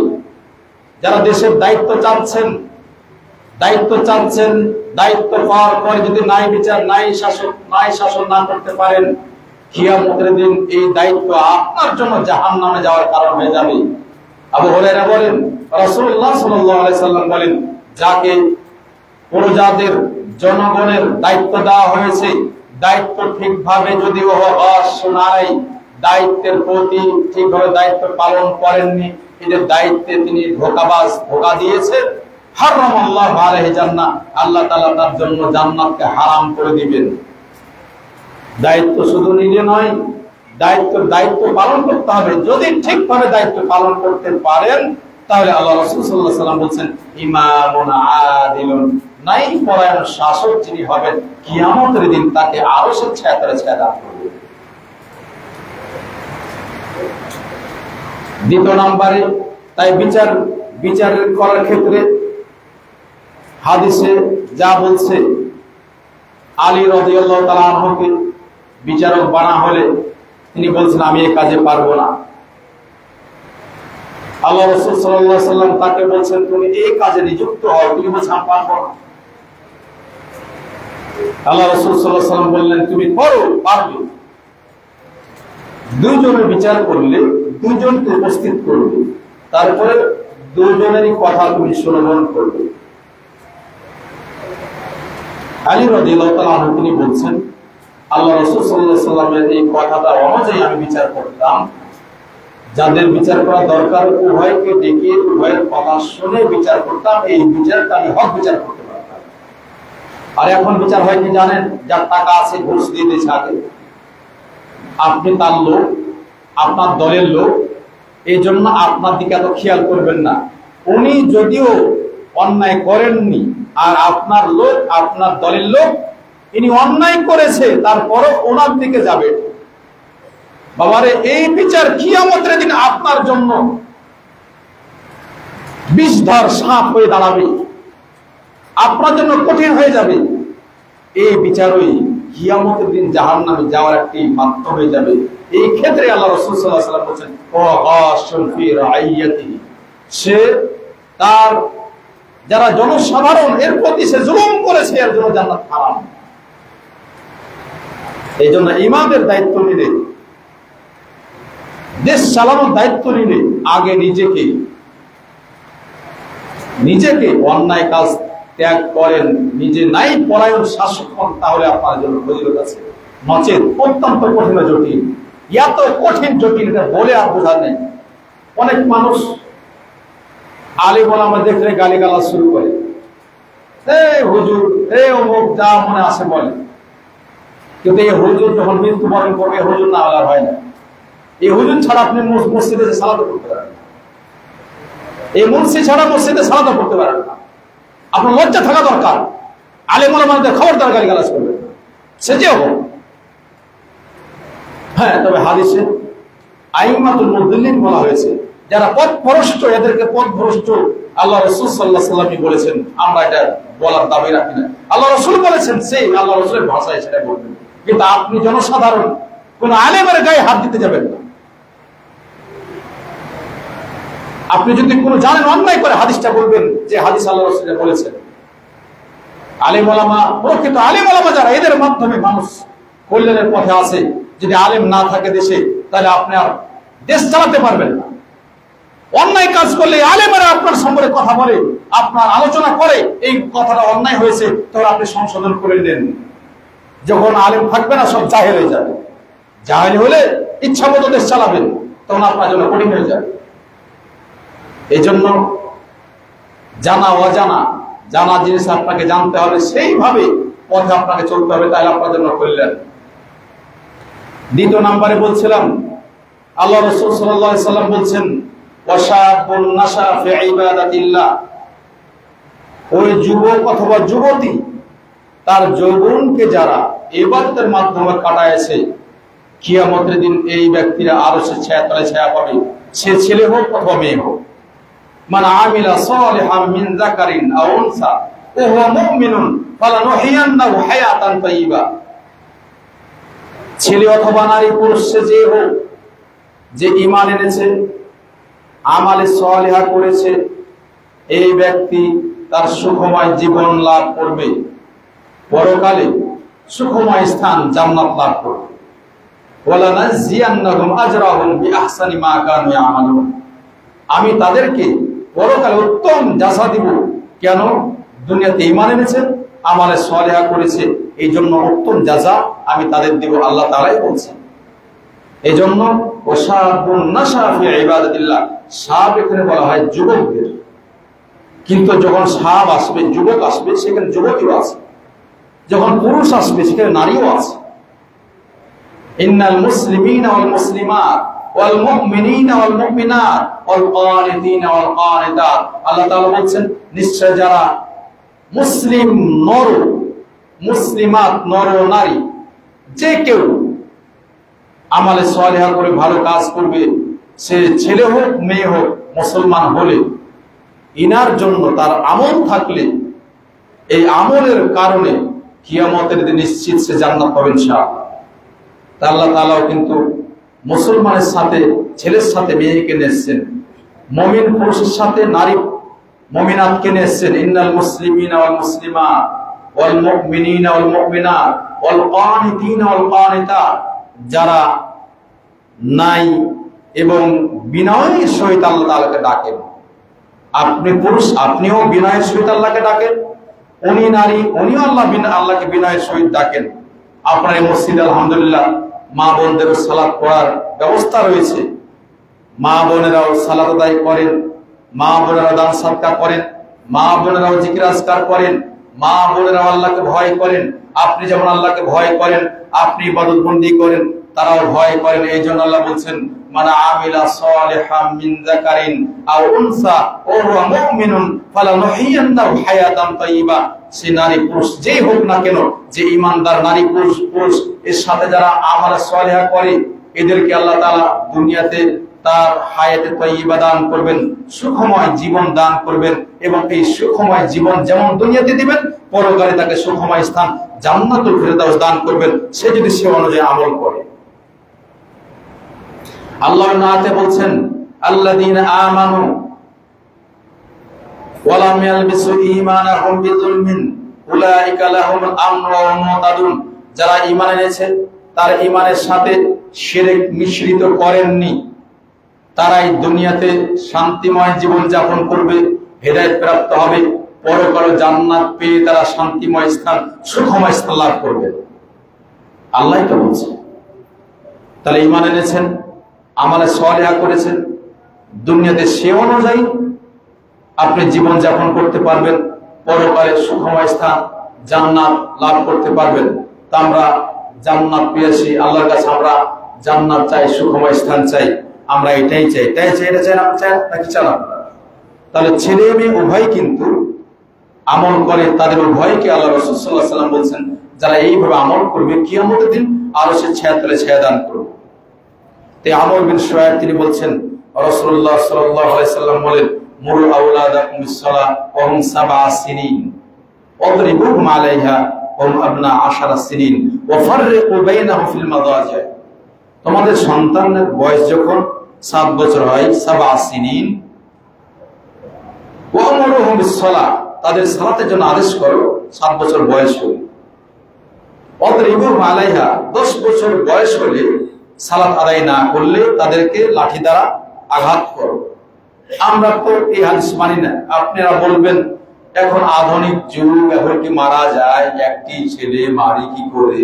যারা দেশের দায়িত্ব চাচ্ছেন, দায়িত্ব পাওয়ার পরে যদি নাই বিচার, নাই শাসন না করতে পারেন, কিয়ামতের দিন এই দায়িত্ব আপনার জন্য জাহান্নামে যাওয়ার কারণ হয়ে যাবে। আবু হুরায়রা বলেন, রাসূলুল্লাহ সাল্লাল্লাহু আলাইহি সাল্লাম বলেন, যাকে প্রজাদের জনগণের দায়িত্ব দেওয়া হয়েছে, দায়িত্ব ঠিকভাবে যদি ও শোনায়, দায়িত্বের প্রতি ঠিকভাবে দায়িত্ব পালন করেননি, এদের দায়িত্বে তিনি ধোঁকা দিয়েছেন, হারামাল্লাহু আলাইহি জান্নাহ, আল্লাহ তাআলা তার জন্য জান্নাতকে হারাম করে দিবেন। দায়িত্ব শুধু নিজে নয়, দায়িত্ব পালন করতে হবে। যদি ঠিকভাবে দায়িত্ব পালন করতে পারেন তাহলে আল্লাহ রাসূল সাল্লাল্লাহু আলাইহি ওয়াসাল্লাম বলেন ইমামুন আদিলুন, নাই পরায়ণ শাসক যিনি হবেন কিয়ামতের দিন তাকে আরশের ছায়াতলে ছায়া দান করবে। দ্বিতীয় নম্বরে তাই বিচার করার ক্ষেত্রে হাদিসে যা বলছে, আলী রাদিয়াল্লাহু তাআলা আনহুকে বিচারক বানা হলে তিনি বলছেন আমি এই কাজে পারবো না। আল্লাহ রাসূল সাল্লাল্লাহু আলাইহি ওয়াসাল্লাম তাকে বলছেন তুমি এই কাজে নিযুক্ত হও, তিনি বলছেন আমি পারবো না। আল্লাহ রাসূল সাল্লাল্লাহু আলাইহি ওয়াসাল্লাম বললেন তুমি করো, পারবে। দুইজনের বিচার করলে দুইজনকে উপস্থিত করবে, তারপরে দুইজনেরই কথা তুমি শ্রবণ করবে। আলী রাদিয়াল্লাহু তাআলা আনহু তিনি বলছেন আল্লাহ রাসূল সাল্লাল্লাহু আলাইহি ওয়াসাল্লামের এই কথাটা অনুযায়ী আমি বিচার করতাম, যাদের বিচার করা দরকার উভয়কে ডেকে উভয়ের কথা শুনে বিচার করতাম, এই বিচারটা আমি হক বিচার করতে পারতাম। আর এখন বিচার হয় কি জানেন, যার টাকা আছে ঘুষ দিয়ে দিয়েছে আগে, আপনি তার লোক, আপনার দলের লোক, এই জন্য আপনার দিকে এত খেয়াল করবেন না। উনি যদিও অন্যায় করেননি আর আপনার লোক, আপনার দলের লোক, ইনি অন্যায় করেছে, তারপরও ওনার দিকে যাবে। বাবারে এই বিচার কিয়ামতের দিন আপনার জন্য বিষধর সাপ হয়ে দাঁড়াবে, আপনার জন্য কঠিন হয়ে যাবে। এই বিচারই কিয়ামতের দিন জাহান্নামে যাওয়ার একটি মাধ্যম হয়ে যাবে। এই ক্ষেত্রে আল্লাহ রাসূল সাল্লাল্লাহু আলাইহি ওয়াসাল্লাম বলেন ওয়াগাশুন ফি রাইয়াতিহি, সে তার যারা জনসাধারণ এর প্রতি সে জুলুম করেছে, এর জন্য জান্নাত হারাম। এই জন্য ইমামের দায়িত্ব নিলে, দেশ চালানোর দায়িত্ব নিলে আগে নিজেকে অন্যায় কাজ ত্যাগ করেন, নিজে নাই পরায়ণ শাসক হন, তাহলে আপনার জন্য ফজিলত আছে। নচেত অত্যন্ত কঠিন জটিল, এত কঠিন জটিল এটা বলে আর বোঝা নেই। অনেক মানুষ আলেম ওলামা দেখলে গালিগালাজ শুরু করে, হুজুর অমুক যা মনে আসে বলে, কিন্তু এই হুজুর যখন মৃত্যুবরণ করবে হুজুর না হলে হয় না। এই হুজুর ছাড়া আপনি মসজিদে সালাত করতে পারেন না, এই মুন্সি ছাড়া মসজিদে সালাত করতে পারেন না। আপনার লজ্জা থাকা দরকার। আলেম ওলামাদের খবরদার গালিগালাজ করবে, সে যে হোক। হ্যাঁ, তবে হাদিসে আইমাতুল মুদল্লিন বলা হয়েছে, যারা পথভ্রষ্ট, এদেরকে পথভ্রষ্ট আল্লাহ রাসূল সাল্লাল্লাহু আলাইহি ওয়াসাল্লাম বলেছেন। আমরা এটা বলার দাবি রাখি না, আল্লাহ রাসূল বলেছেন, সেই আল্লাহ রাসূলের ভাষায় সেটা বলবেন। কিন্তু আপনি জনসাধারণ কোন আলেমের গায়ে হাত দিতে যাবেন না। আপনি যদি কোনো জানেন অন্যায় করে, হাদিসটা বলবেন যে হাদিস আল্লাহ রাসূল বলেছেন। আলেম ওলামা, প্রকৃত আলেম ওলামা যারা, এদের মাধ্যমে মানুষ কল্যাণের পথে আছে। যদি আলেম না থাকে দেশে, তাহলে আপনি আর দেশ চালাতে পারবেন না। অন্যায় কাজ করলে আলেমেরা আপনার সম্পর্কে কথা বলে, আপনার আলোচনা করে, এই কথাটা অন্যায় হয়েছে, তাহলে আপনি সংশোধন করে নেন। যখন আলেম থাকবে না, সব জাহেল হয়ে যাবে। জাহেল হলে ইচ্ছা মতো দেশ চালাবেন, তখন আপনার জন্য কঠিন হয়ে যাবে। এই জন্য জানা অজানা, জানা জিনিস আপনাকে জানতে হবে, সেইভাবে পথে আপনাকে চলতে হবে, তাহলে আপনার জন্য কল্যাণ। দ্বিতীয় নম্বরে বলছিলাম, আল্লাহ রাসূল সাল্লাল্লাহু আলাইহি ওয়াসাল্লাম বলছেন ওয়াশাবুন নাশা ফি ইবাদাতিল্লাহ, ওই যুবক অথবা যুবতী তার যৌবনকে যারা ইবাদতের মাধ্যমে কাটায়ছে, কিয়ামতের দিন এই ব্যক্তিরা আরশের ছায়াতলে ছায়া পাবে, সে ছেলে হোক অথবা মেয়ে হোক। মান আমিলা সালিহাম মিন যাকারিন আও উনসা ওয়া হুয়া মুমিনুন ফালানুহিয়ান্নাহু হায়াতান তাইয়্যিবা, ছেলে অথবা নারী, পুরুষ সে যে হোক, যে ঈমান এনেছে, আমালে সালিহা করেছে, এই ব্যক্তি তার সুখময় জীবন লাভ করবে, পরকালে সুখময় স্থান জান্নাত লাভ করবে। ওয়ালা নাজিয়ান্নাহুম আজরাহুম বিআহসানি মা কানু ইয়ামালুন, আমি তাদেরকে পরকালে উত্তম জাযা দিব। কেন? দুনিয়াতে ঈমান এনেছে, আমালে সালিহা করেছে, এই জন্য উত্তম জাযা আমি তাদের দিব, আল্লাহ তাআলাই বলছেন। এই জন্য ওয়াশাবুন নাশা ফি ইবাদাতিল্লাহ, শাব এখানে বলা হয় যুবকদের, কিন্তু যখন শাব আসবে, যুবক আসবে, সেখানে যুবতীও আছে, যখন পুরুষ আসবে সেখানে নারীও আছে। ইন্নাল মুসলিমিনা ওয়াল মুসলিমাত ওয়াল মুমিনিনা ওয়াল মুমিনাত ওয়াল কানিতিনা ওয়াল কানিতাত, আল্লাহ তাআলা বলেন নিশ্চয় যারা মুসলিম নর, মুসলিমাত নর নারী, যে কেউ আমালে সালেহা করে ভালো কাজ করবে, সে ছেলে হোক মেয়ে হোক, মুসলমান হলে ইনার জন্য তার আমল থাকলে এই আমলের কারণে কিয়ামতের দিন নিশ্চিত সে জান্নাত পাবে ইনশাআল্লাহ। আল্লাহ তাআলাও কিন্তু মুসলমানের সাথে ছেলের সাথে মেয়েকে নিয়েছেন, মুমিন পুরুষের সাথে নারী মুমিনাতকে নিয়েছেন। ইন্নাল মুসলিমিনা ওয়াল মুসলিমাত ওয়াল মুমিনিনা ওয়াল মুমিনাত ওয়াল কানিতিনা ওয়াল কানিতাত, যারা নাই এবং বিনয়ের সহিত আল্লাহ তাআলাকে ডাকেন। আপনি পুরুষ, আপনিও বিনয়ের সহিত আল্লাহকে ডাকেন, উনি নারী, উনিও আল্লাহকে বিনয়ের সহিত ডাকেন। আপনার এই মসজিদে আলহামদুলিল্লাহ মা বোনদের সালাত পড়ার ব্যবস্থা রয়েছে, মা বোনেরাও সালাত আদায় করেন, মা বোনেরাও দান সাদকা করেন, মা বোনেরাও জিকির আজকার করেন, মা বোনেরাও আল্লাহকে ভয় করেন। আপনি যেমন আল্লাহকে ভয় করেন, আপনি ইবাদত বন্দি করেন, তারাও ভয় করেন। এই জন্য আল্লাহ বলছেন মান আমিলা সালিহাম মিন যাকারিন আও উনসা ওয়া হুয়া মুমিনুন ফালানুহয়িন্নাহু হায়াতান তাইয়্যিবা, সে নারী পুরুষ যেই হোক না কেন, যে ঈমানদার নারী পুরুষ এর সাথে যারা আমালে সালেহা করে, এদেরকে আল্লাহ তাআলা দুনিয়াতে তার হায়াতে তাইয়্যিবা দান করবেন, সুখময় জীবন দান করবেন, এবং এই সুখময় জীবন যেমন দুনিয়াতে দিবেন, পরকালে তাকে সুখময় স্থান জান্নাতুল ফেরদাউস দান করবেন, সে যদি সে অনুযায়ী আমল করে। আল্লাহ নাতে বলছেন আল্লাযীনা আমানু ওয়া লাম ইয়ালবিসু ঈমানাহুম বিযুলমিন উলাইকা লাহুমুল আমনু ওয়া হুম মুহতাদুন, যারা ঈমান এনেছে তার ঈমানের সাথে শিরক মিশ্রিত করেননি, তারাই দুনিয়াতে শান্তিময় জীবন যাপন করবে, হেদায়েত প্রাপ্ত হবে, পরকালে জান্নাত পেয়ে তারা শান্তিময় স্থান, সুখময় স্থান লাভ করবে। আল্লাহই তো বলছে। তাহলে ঈমান এনেছেন, আমালে সালেহা করেছেন, দুনিয়াতে সে অনুযায়ী আপনি জীবন যাপন করতে পারবেন, পরকালে সুখময় স্থান জান্নাত লাভ করতে পারবেন। তা আমরা জান্নাত পেয়েছি, আল্লাহর কাছে আমরা জান্নাত চাই, সুখময় স্থান চাই, আমরা এটাই চাই। তাই চাই, এটা চাই না, চাই নাকি চান? তাহলে ছেলে মেয়ে উভয় কিন্তু আমল করে, তাদের উভয়কে আল্লাহ রাসূল সাল্লাল্লাহু আলাইহি ওয়াসাল্লাম বলছেন যারা এইভাবে আমল করবে কিয়ামতের দিন আরো সে ছায়াতলে ছায়া দান করবে। তাই আমর বিন শুআয়ব তিনি বলছেন, রাসূলুল্লাহ সাল্লাল্লাহু আলাইহি ওয়াসাল্লাম বলেন মুরু আওলাদাকুম বিস-সালাহ ওয়া হুম 7 সিনিন ওয়াদরিবুহুম আলাইহা ওয়া হুম আবনা 10 সিনিন ওয়া ফাররিকু বাইনাহুম ফিল মাদাজি', তোমাদের সন্তানের বয়স যখন 7 বছর হয়, 7 সিনিন, ওয়া আমরুহুম বিস-সালাহ, তাদের সালাতের জন্য আদেশ করো 7 বছর বয়স হলে, ওয়াদরিবুহুম আলাইহা, 10 বছর বয়স হলে সালাত আদায় না করলে তাদেরকে লাঠি দ্বারা আঘাত করো। আমরা তো এই হাদিস মানি না। আপনারা বলবেন এখন আধুনিক যুগ, এখন কি মারা যায়? একটি ছেলে মারি কি করে,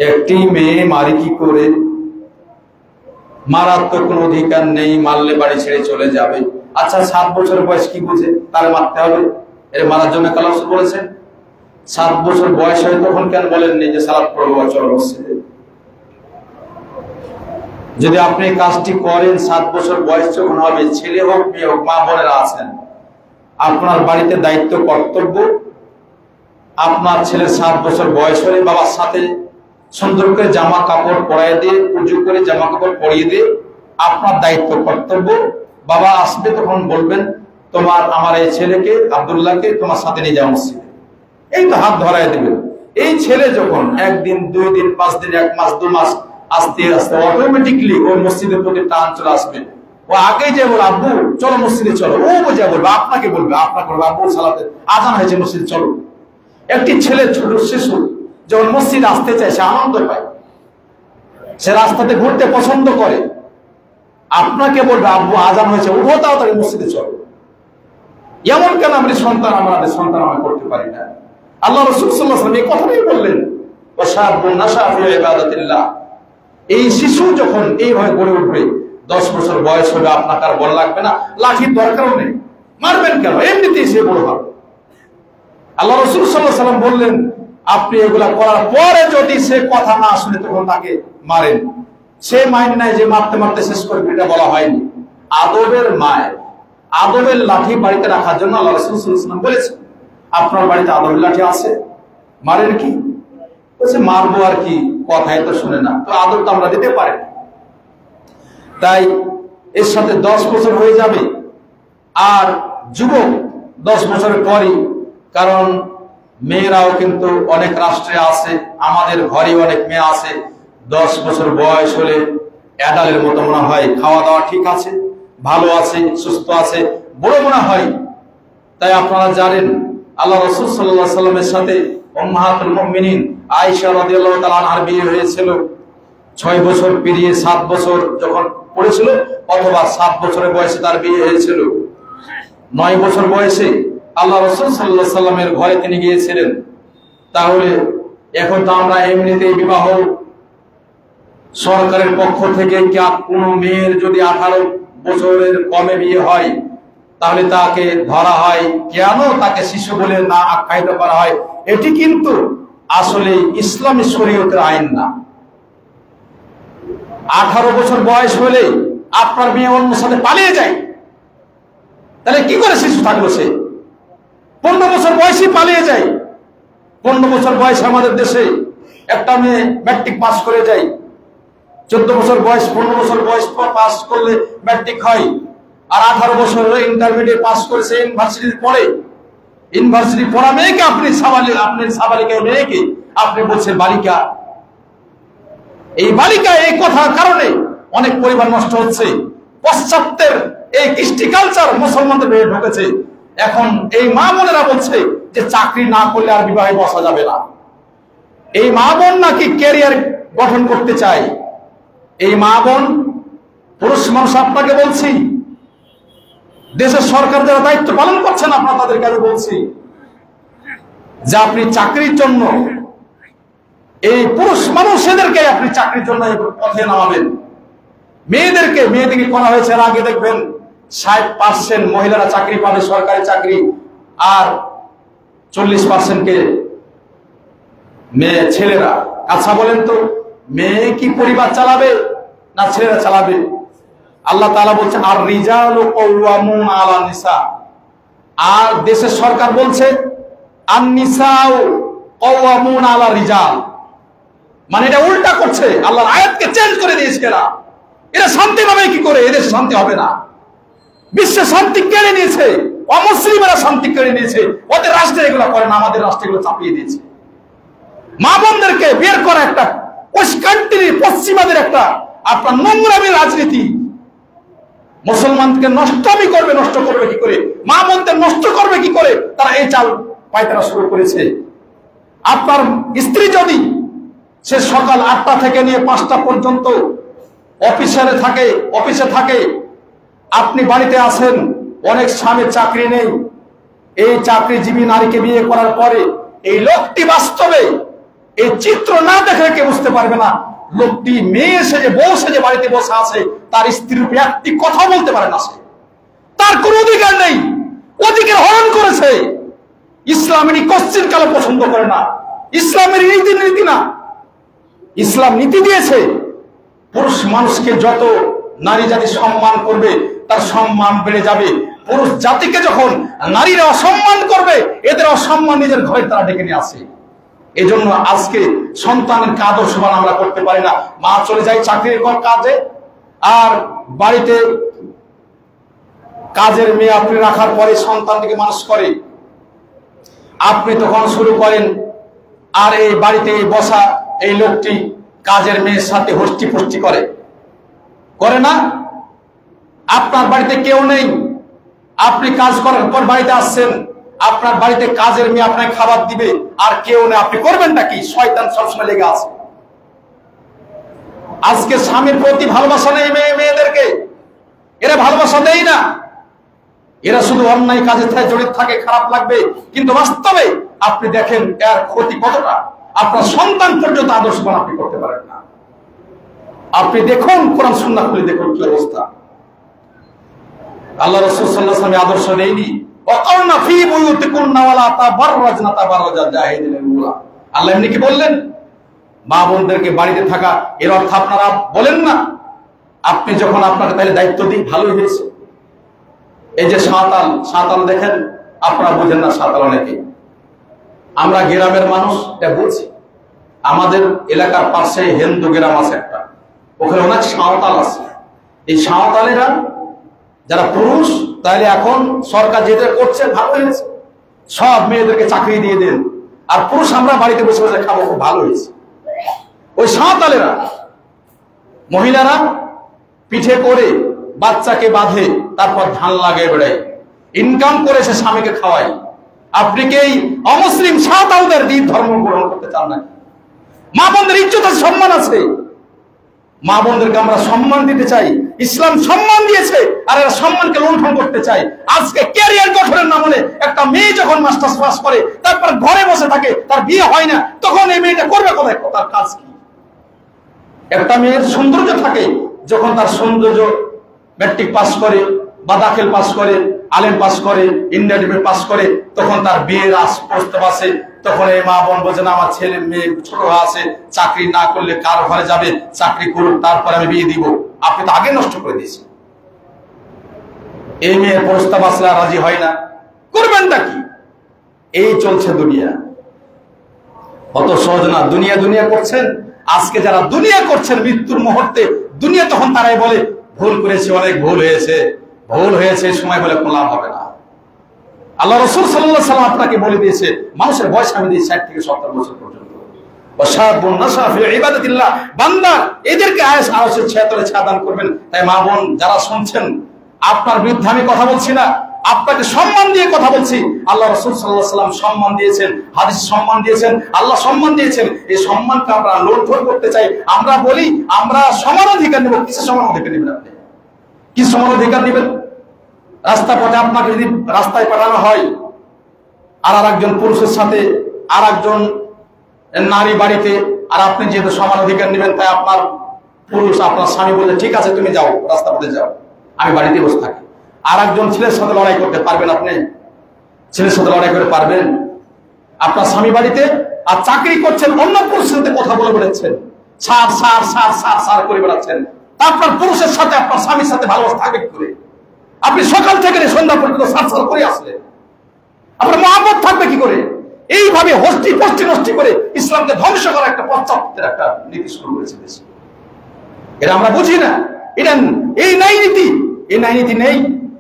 একটি মেয়ে মারি কি করে? মারার তো কোনো অধিকার নেই, মারলে বাড়ি ছেড়ে চলে যাবে। আচ্ছা 7 বছর বয়স কি বুঝে তারে মারতে হবে? এর মারার জন্য আল্লাহ রাসূল বলেছেন 7 বছর বয়স হয় তখন কেন বলেননি যে সালাত পড়বো চলো মসজিদে? যদি আপনি কাজটি করেন 7 বছর বয়স যখন হবে, ছেলে হোক মেয়ে হোক, মা বোনেরা আছেন, আপনার বাড়িতে দায়িত্ব কর্তব্য, আপনার ছেলের 7 বছর বয়স হলে বাবার সাথে সুন্দর করে জামা কাপড় পরাই দিয়ে, উজু করে জামা কাপড় পরিয়ে দিয়ে আপনার দায়িত্ব কর্তব্য। বাবা আসবে তখন বলবেন আমার এই ছেলেকে আব্দুল্লাহকে তোমার সাথে নিয়ে যাও মসজিদে, এই তো হাত ধরাই দেবেন। এই ছেলে যখন 1 দিন 2 দিন 5 দিন 1 মাস 2 মাস আস্তে আস্তে অটোমেটিকলি ওই মসজিদের প্রতি টান চলে আসবে। ও আগে যে বলবে আব্বু চলো মসজিদে চলো, ও বোঝা বলবে, আপনাকে বলবে, আপনাকে বলবে আব্বু সালাতে আজান হয়েছে মসজিদে চলো। একটি ছেলে ছোট শিশু যখন মসজিদে আসতে চায় সে আনন্দ পায়, সে রাস্তাতে ঘুরতে পছন্দ করে, আপনাকে বলবে আব্বু আজান হয়েছে উঠো তাড়াতাড়ি মসজিদে চলো। এমন কেন আমাদের সন্তান আমরা করতে পারি না? আল্লাহ রাসূল সাল্লাল্লাহু আলাইহি ওয়াসাল্লাম এই কথাই বললেন, ওয়াশাবুন নাশা ফি ইবাদাতিল্লাহ, এই শিশু যখন এইভাবে গড়ে উঠবে, 10 বছর বয়স হবে, আপনাকে আর বলা লাগবে না লাঠির দরকারও নেই, মারবেন কেন, এমনিতেই সে বড় হবে। আল্লাহ রাসূল সাল্লাল্লাহু আলাইহি ওয়াসাল্লাম বললেন, আপনি এগুলা করার পরে যদি সে কথা না শুনে তখন তাকে মারেন। সে মাইন নাই যে মারতে মারতে শেষ করবে, এটা বলা হয়নি। আদবের মায়ের আদবের লাঠি বাড়িতে রাখার জন্য আল্লাহ রাসূল সাল্লাল্লাহু আলাইহি ওয়াসাল্লাম বলেছেন। আপনার বাড়িতে আদবের লাঠি আছে? মারেন কি? বলছে মারবো আর কি, কথাই তো শুনে না। তো আদব তো আমরা দিতে পারি। তাই এর সাথে 10 বছর হয়ে যাবে। আর যুবক 10 বছরের পরই, কারণ মেয়েরাও কিন্তু অনেক রাষ্ট্রে আছে, আমাদের ঘরে অনেক মেয়ে আছে, 10 বছর বয়স হলে অ্যাডালের মতো মনে হয়, খাওয়া দাওয়া ঠিক আছে, ভালো আছে, সুস্থ আছে, বড় মনে হয়। তাই আপনারা জানেন আল্লাহ রাসূল সাল্লাল্লাহু আলাইহি ওয়াসাল্লামের সাথে উম্মাহাতুল মুমিনিন আয়েশা রাদিয়াল্লাহু তাআলা আনহার বিয়ে হয়েছিল 6 বছর পেরিয়ে 7 বছর যখন পড়েছিল, অথবা 7 বছরের বয়সে তার বিয়ে হয়েছিল। 9 বছর বয়সে আল্লাহ রাসূল সাল্লাল্লাহু আলাইহি ওয়াসাল্লামের ঘরে তিনি গিয়েছিলেন। তাহলে এখন তো আমরা এমনিতেই বিবাহ সরকারের পক্ষ থেকে কোনো মেয়ের যদি 18 বছরের কমে বিয়ে হয় তাহলে তাকে ধরা হয়, কেন তাকে শিশু বলে না আখ্যায়িত করা হয়। এটি কিন্তু আসলে ইসলামী শরীয়তের আইন না। 18 বছর বয়স হলে আপনার মেয়ে অন্য সাথে পালিয়ে যায়, তাহলে কি করে শিশু থাকলো সে? 15 বছর বয়সে পালিয়ে যায়। 15 বছর বয়সে আমাদের দেশে একটা মেয়ে ম্যাট্রিক পাস করে যায়। 14 বছর বয়স, 15 বছর বয়স পাস করলে ম্যাট্রিক হয়। আর 18 বছর ইন্টারমিডিয়েট পাস করেছে, ইউনিভার্সিটি পড়ে। ইউনিভার্সিটি পড়া মেয়েকে আপনি সাবালিকা মেয়েকে আপনি বলছেন বালিকা। এই বালিকা, এই কথার কারণে অনেক পরিবার নষ্ট হচ্ছে। পশ্চাত্যের এই কৃষ্টি কালচার মুসলমানদের ভেতরে ঢুকেছে। এখন এই মা বোনেরা বলছে যে চাকরি না করলে আর বিবাহে বসা যাবে না। এই মা বোন নাকি ক্যারিয়ার গঠন করতে চায়। এই মা বোন পুরুষ মানুষ, আপনাকে বলছি, দেশের সরকার যারা দায়িত্ব পালন করছেন আপনারা তাদেরকে আমি বলছি যে আপনি চাকরির জন্য এই পুরুষ মানুষদেরকে আপনি চাকরির জন্য পথে নামাবেন। মেয়েদেরকে করা হয়েছে, আগে দেখবেন 60% মহিলারা চাকরি পাবে, সরকারি চাকরি, আর 40%কে মেয়ে ছেলেরা। আচ্ছা বলেন তো, মেয়ে কি পরিবার চালাবে না ছেলেরা চালাবে? আল্লাহ তাআলা বলছে আর রিজালু কাওয়ামুনা আলা নিসা, আর দেশের সরকার বলছে আন নিসাউ কাওয়ামুনা আলা রিজাল। মানে এটা উল্টা করছে, আল্লাহর আয়াতকে চেঞ্জ করে দিয়েছে। এরা শান্তি পাবে কি করে? এদেশে শান্তি হবে না। বিশ্বে শান্তি কেড়ে নিয়েছে, অমুসলিমরা শান্তি কেড়ে নিয়েছে। ওদের রাষ্ট্রে এগুলো করে না, আমাদের রাষ্ট্রে এগুলো চাপিয়ে দিয়েছে। মা বোনদেরকে বের করা একটা ওই কান্ট্রির পশ্চিমাদের একটা আপনার নোংরামি রাজনীতি। মুসলমানকে নষ্ট করবে কি করে? মা বোনদের নষ্ট করবে কি করে? তারা এই চাল পায়তারা শুরু করেছে। আপনার স্ত্রী যদি সে সকাল 8টা থেকে নিয়ে 5টা পর্যন্ত অফিসে থাকে, আপনি বাড়িতে আসেন, অনেক স্বামীর চাকরি নেই, এই চাকরিজীবী নারীকে বিয়ে করার পরে এই লোকটি বাস্তবে এই চিত্র না দেখে কে বুঝতে পারবে না লোকটি মেয়ে সেজে, বউ সেজে বাড়িতে বসে আছে, তার স্ত্রীর উপরে একটি কথা বলতে পারে না, সে তার কোন অধিকার নেই, অধিকার হরণ করেছে। ইসলামের কোশ্চিন কালো পছন্দ করে না, ইসলামের নীতি না। ইসলাম নীতি দিয়েছে পুরুষ মানুষকে যত নারী জাতি সম্মান করবে তার সম্মান বেড়ে যাবে। পুরুষ জাতিকে যখন নারীরা অসম্মান করবে, এদের অসম্মান নিজের ঘরে তারা ডেকে নিয়ে আসে। এই জন্য আজকে সন্তানের আদর্শবান আমরা করতে পারি না। মা চলে যায় চাকরির কাজে, আর বাড়িতে কাজের মেয়ে আপনি রাখার পরে সন্তানটিকে মানুষ করে, আপনি তখন শুরু করেন। আর এই বাড়িতে বসা এই লোকটি কাজের মেয়ের সাথে হস্তি ফস্তি করে না। আপনার বাড়িতে কেউ নেই, আপনি কাজ করার পর বাড়িতে আসছেন, আপনার বাড়িতে কাজের মেয়ে আপনাকে খাবার দিবে, আর কেউ নেই, আপনি করবেনটা কি? শয়তান সবসময় লেগে আছে। আজকে স্বামীর প্রতি ভালোবাসা নেই মেয়েদেরকে, এরা ভালোবাসা দেয় না, এরা শুধু অন্যায় কাজে জড়িত থাকে, খারাপ লাগবে, কিন্তু বাস্তবে আপনি দেখেন এর ক্ষতি কতটা। আপনার সন্তান পর্যন্ত আদর্শবান আপনি করতে পারেন না। আপনি দেখুন, কোরআন সুন্নাহ খুলে দেখুন কি অবস্থা। আল্লাহ রাসূল সাল্লাল্লাহু আলাইহি ওয়াসাল্লাম আদর্শ নেইনি, ওয়াকারনা ফি বুয়ুতিকুন্না ওয়ালা তাবাররাজনা তাবাররাজাল জাহিলিয়াতিল উলা। আল্লাহ এমনি কি বললেন? মা বোনদেরকে বাড়িতে থাকা, এর অর্থ আপনারা বলেন না? আপনি যখন আপনাকে তাহলে দায়িত্ব দিই, ভালোই হয়েছে। এই যে সাঁতাল দেখেন, আপনারা বোঝেন না সাঁতাল অনেকে। আমরা গ্রামের মানুষ এটা বুঝি। আমাদের এলাকার পাশে হিন্দু গ্রাম আছে একটা, ওখানে অনেক সাঁওতাল আছে। এই সাঁওতালেরা যারা পুরুষ, তাহলে এখন সরকার যেটা করছে ভালো হয়েছে, সব মেয়েদেরকে চাকরি দিয়ে দেন, আর পুরুষ আমরা বাড়িতে বসে বসে খাবো, খুব ভালো হয়েছে। ওই সাঁওতালেরা মহিলারা পিঠে করে বাচ্চাকে বাঁধে, তারপর ধান লাগিয়ে বেড়ায়, ইনকাম করে সে স্বামীকে খাওয়ায়। আপনি কি এই অমুসলিম সাঁওতালদের দিন ধর্ম গ্রহণ করতে চান নাকি? মা বোনদের ইজ্জত আছে, সম্মান আছে। মা বোনদেরকে আমরা সম্মান দিতে চাই, ইসলাম সম্মান দিয়েছে, আর এরা সম্মানকে লুণ্ঠন করতে চাই। আজকে ক্যারিয়ার গঠনের নামে একটা মেয়ে যখন মাস্টার্স পাস করে, তারপর ঘরে বসে থাকে, তার বিয়ে হয় না, তখন এই মেয়েটা করবে কোথায়? তার কাজ কি? একটা মেয়ের সৌন্দর্য থাকে, যখন তার সৌন্দর্য ম্যাট্রিক পাস করে বা দাখিল পাস করে, আলেম পাস করে, ইন্টারমিডিয়েট পাস করে, তখন তার বিয়ের প্রস্তাব আসে। তখন এই মা বোন বোঝে না, আমার ছেলে মেয়ে ছোট আছে, চাকরি না করলে কার ঘরে যাবে, চাকরি করুক তারপরে আমি বিয়ে দিব। আপনি তো আগে নষ্ট করে দিয়েছেন। এই মেয়ের প্রস্তাব আসলে রাজি হয় না, করবেনটা কি? এই চলছে দুনিয়া। অত সহজ না। দুনিয়া দুনিয়া করছেন। আজকে যারা দুনিয়া করছেন, মৃত্যুর মুহূর্তে দুনিয়া, তখন তারাই বলে ভুল করেছে, অনেক ভুল হয়েছে, ভুল হয়েছে, সময় বলে কোনো লাভ হবে না। আল্লাহ রাসূল সাল্লাল্লাহু আলাইহি ওয়াসাল্লাম আপনাকে বলে দিয়েছে, মানুষের বয়স আমি দিই 60 থেকে 70 বছর পর্যন্ত। ওয়াশাবুন নাশা ফি ইবাদাতিল্লাহ, বান্দা এদেরকে আরশের ছায়াতলে ছায়াদান করবেন। তাই মা বোন যারা শুনছেন, আপনার বিরুদ্ধে আমি কথা বলছি না, আপনাকে সম্মান দিয়ে কথা বলছি। আল্লাহ রাসূল সাল্লাল্লাহু আলাইহি ওয়াসাল্লাম সম্মান দিয়েছেন, হাদিস সম্মান দিয়েছেন, আল্লাহ সম্মান দিয়েছেন। এই সম্মানকে আমরা লুণ্ঠন করতে চাই। আমরা বলি আমরা সমান অধিকার নেব। কিসের সমান অধিকার নেবেন আপনি? কি সমান অধিকার নেবেন? রাস্তা পথে আপনাকে যদি রাস্তায় পাঠানো হয়, আর একজন পুরুষের সাথে আর একজন নারী বাড়িতে, আর আপনি যেহেতু সমান অধিকার নেবেন, তাই আপনার পুরুষ আপনার স্বামী বলে ঠিক আছে তুমি যাও, রাস্তা পথে যাও, আমি বাড়িতে বসে থাকি। আর একজন ছেলের সাথে লড়াই করতে পারবেন? আপনি ছেলের সাথে লড়াই করে পারবেন? আপনার স্বামী বাড়িতে, আর চাকরি করছেন, অন্য পুরুষের সাথে কথা বলে বেড়াচ্ছেন, সার সার সার সার সার করে বেড়াচ্ছেন। আপনার পুরুষের সাথে আপনার স্বামীর সাথে ভালোবাসা থাকবে কি করে? আপনি সকাল থেকে সন্ধ্যা পর্যন্ত সার সার করে আসলেন, আপনার মহব্বত থাকবে কি করে? এইভাবে হস্তি পস্তি নষ্টি করে ইসলামকে ধ্বংস করার একটা পশ্চাতের একটা নীতি শুরু করেছে দেশে। এটা আমরা বুঝি না। এটা এই নাই নীতি, এই নাই নীতি নেই।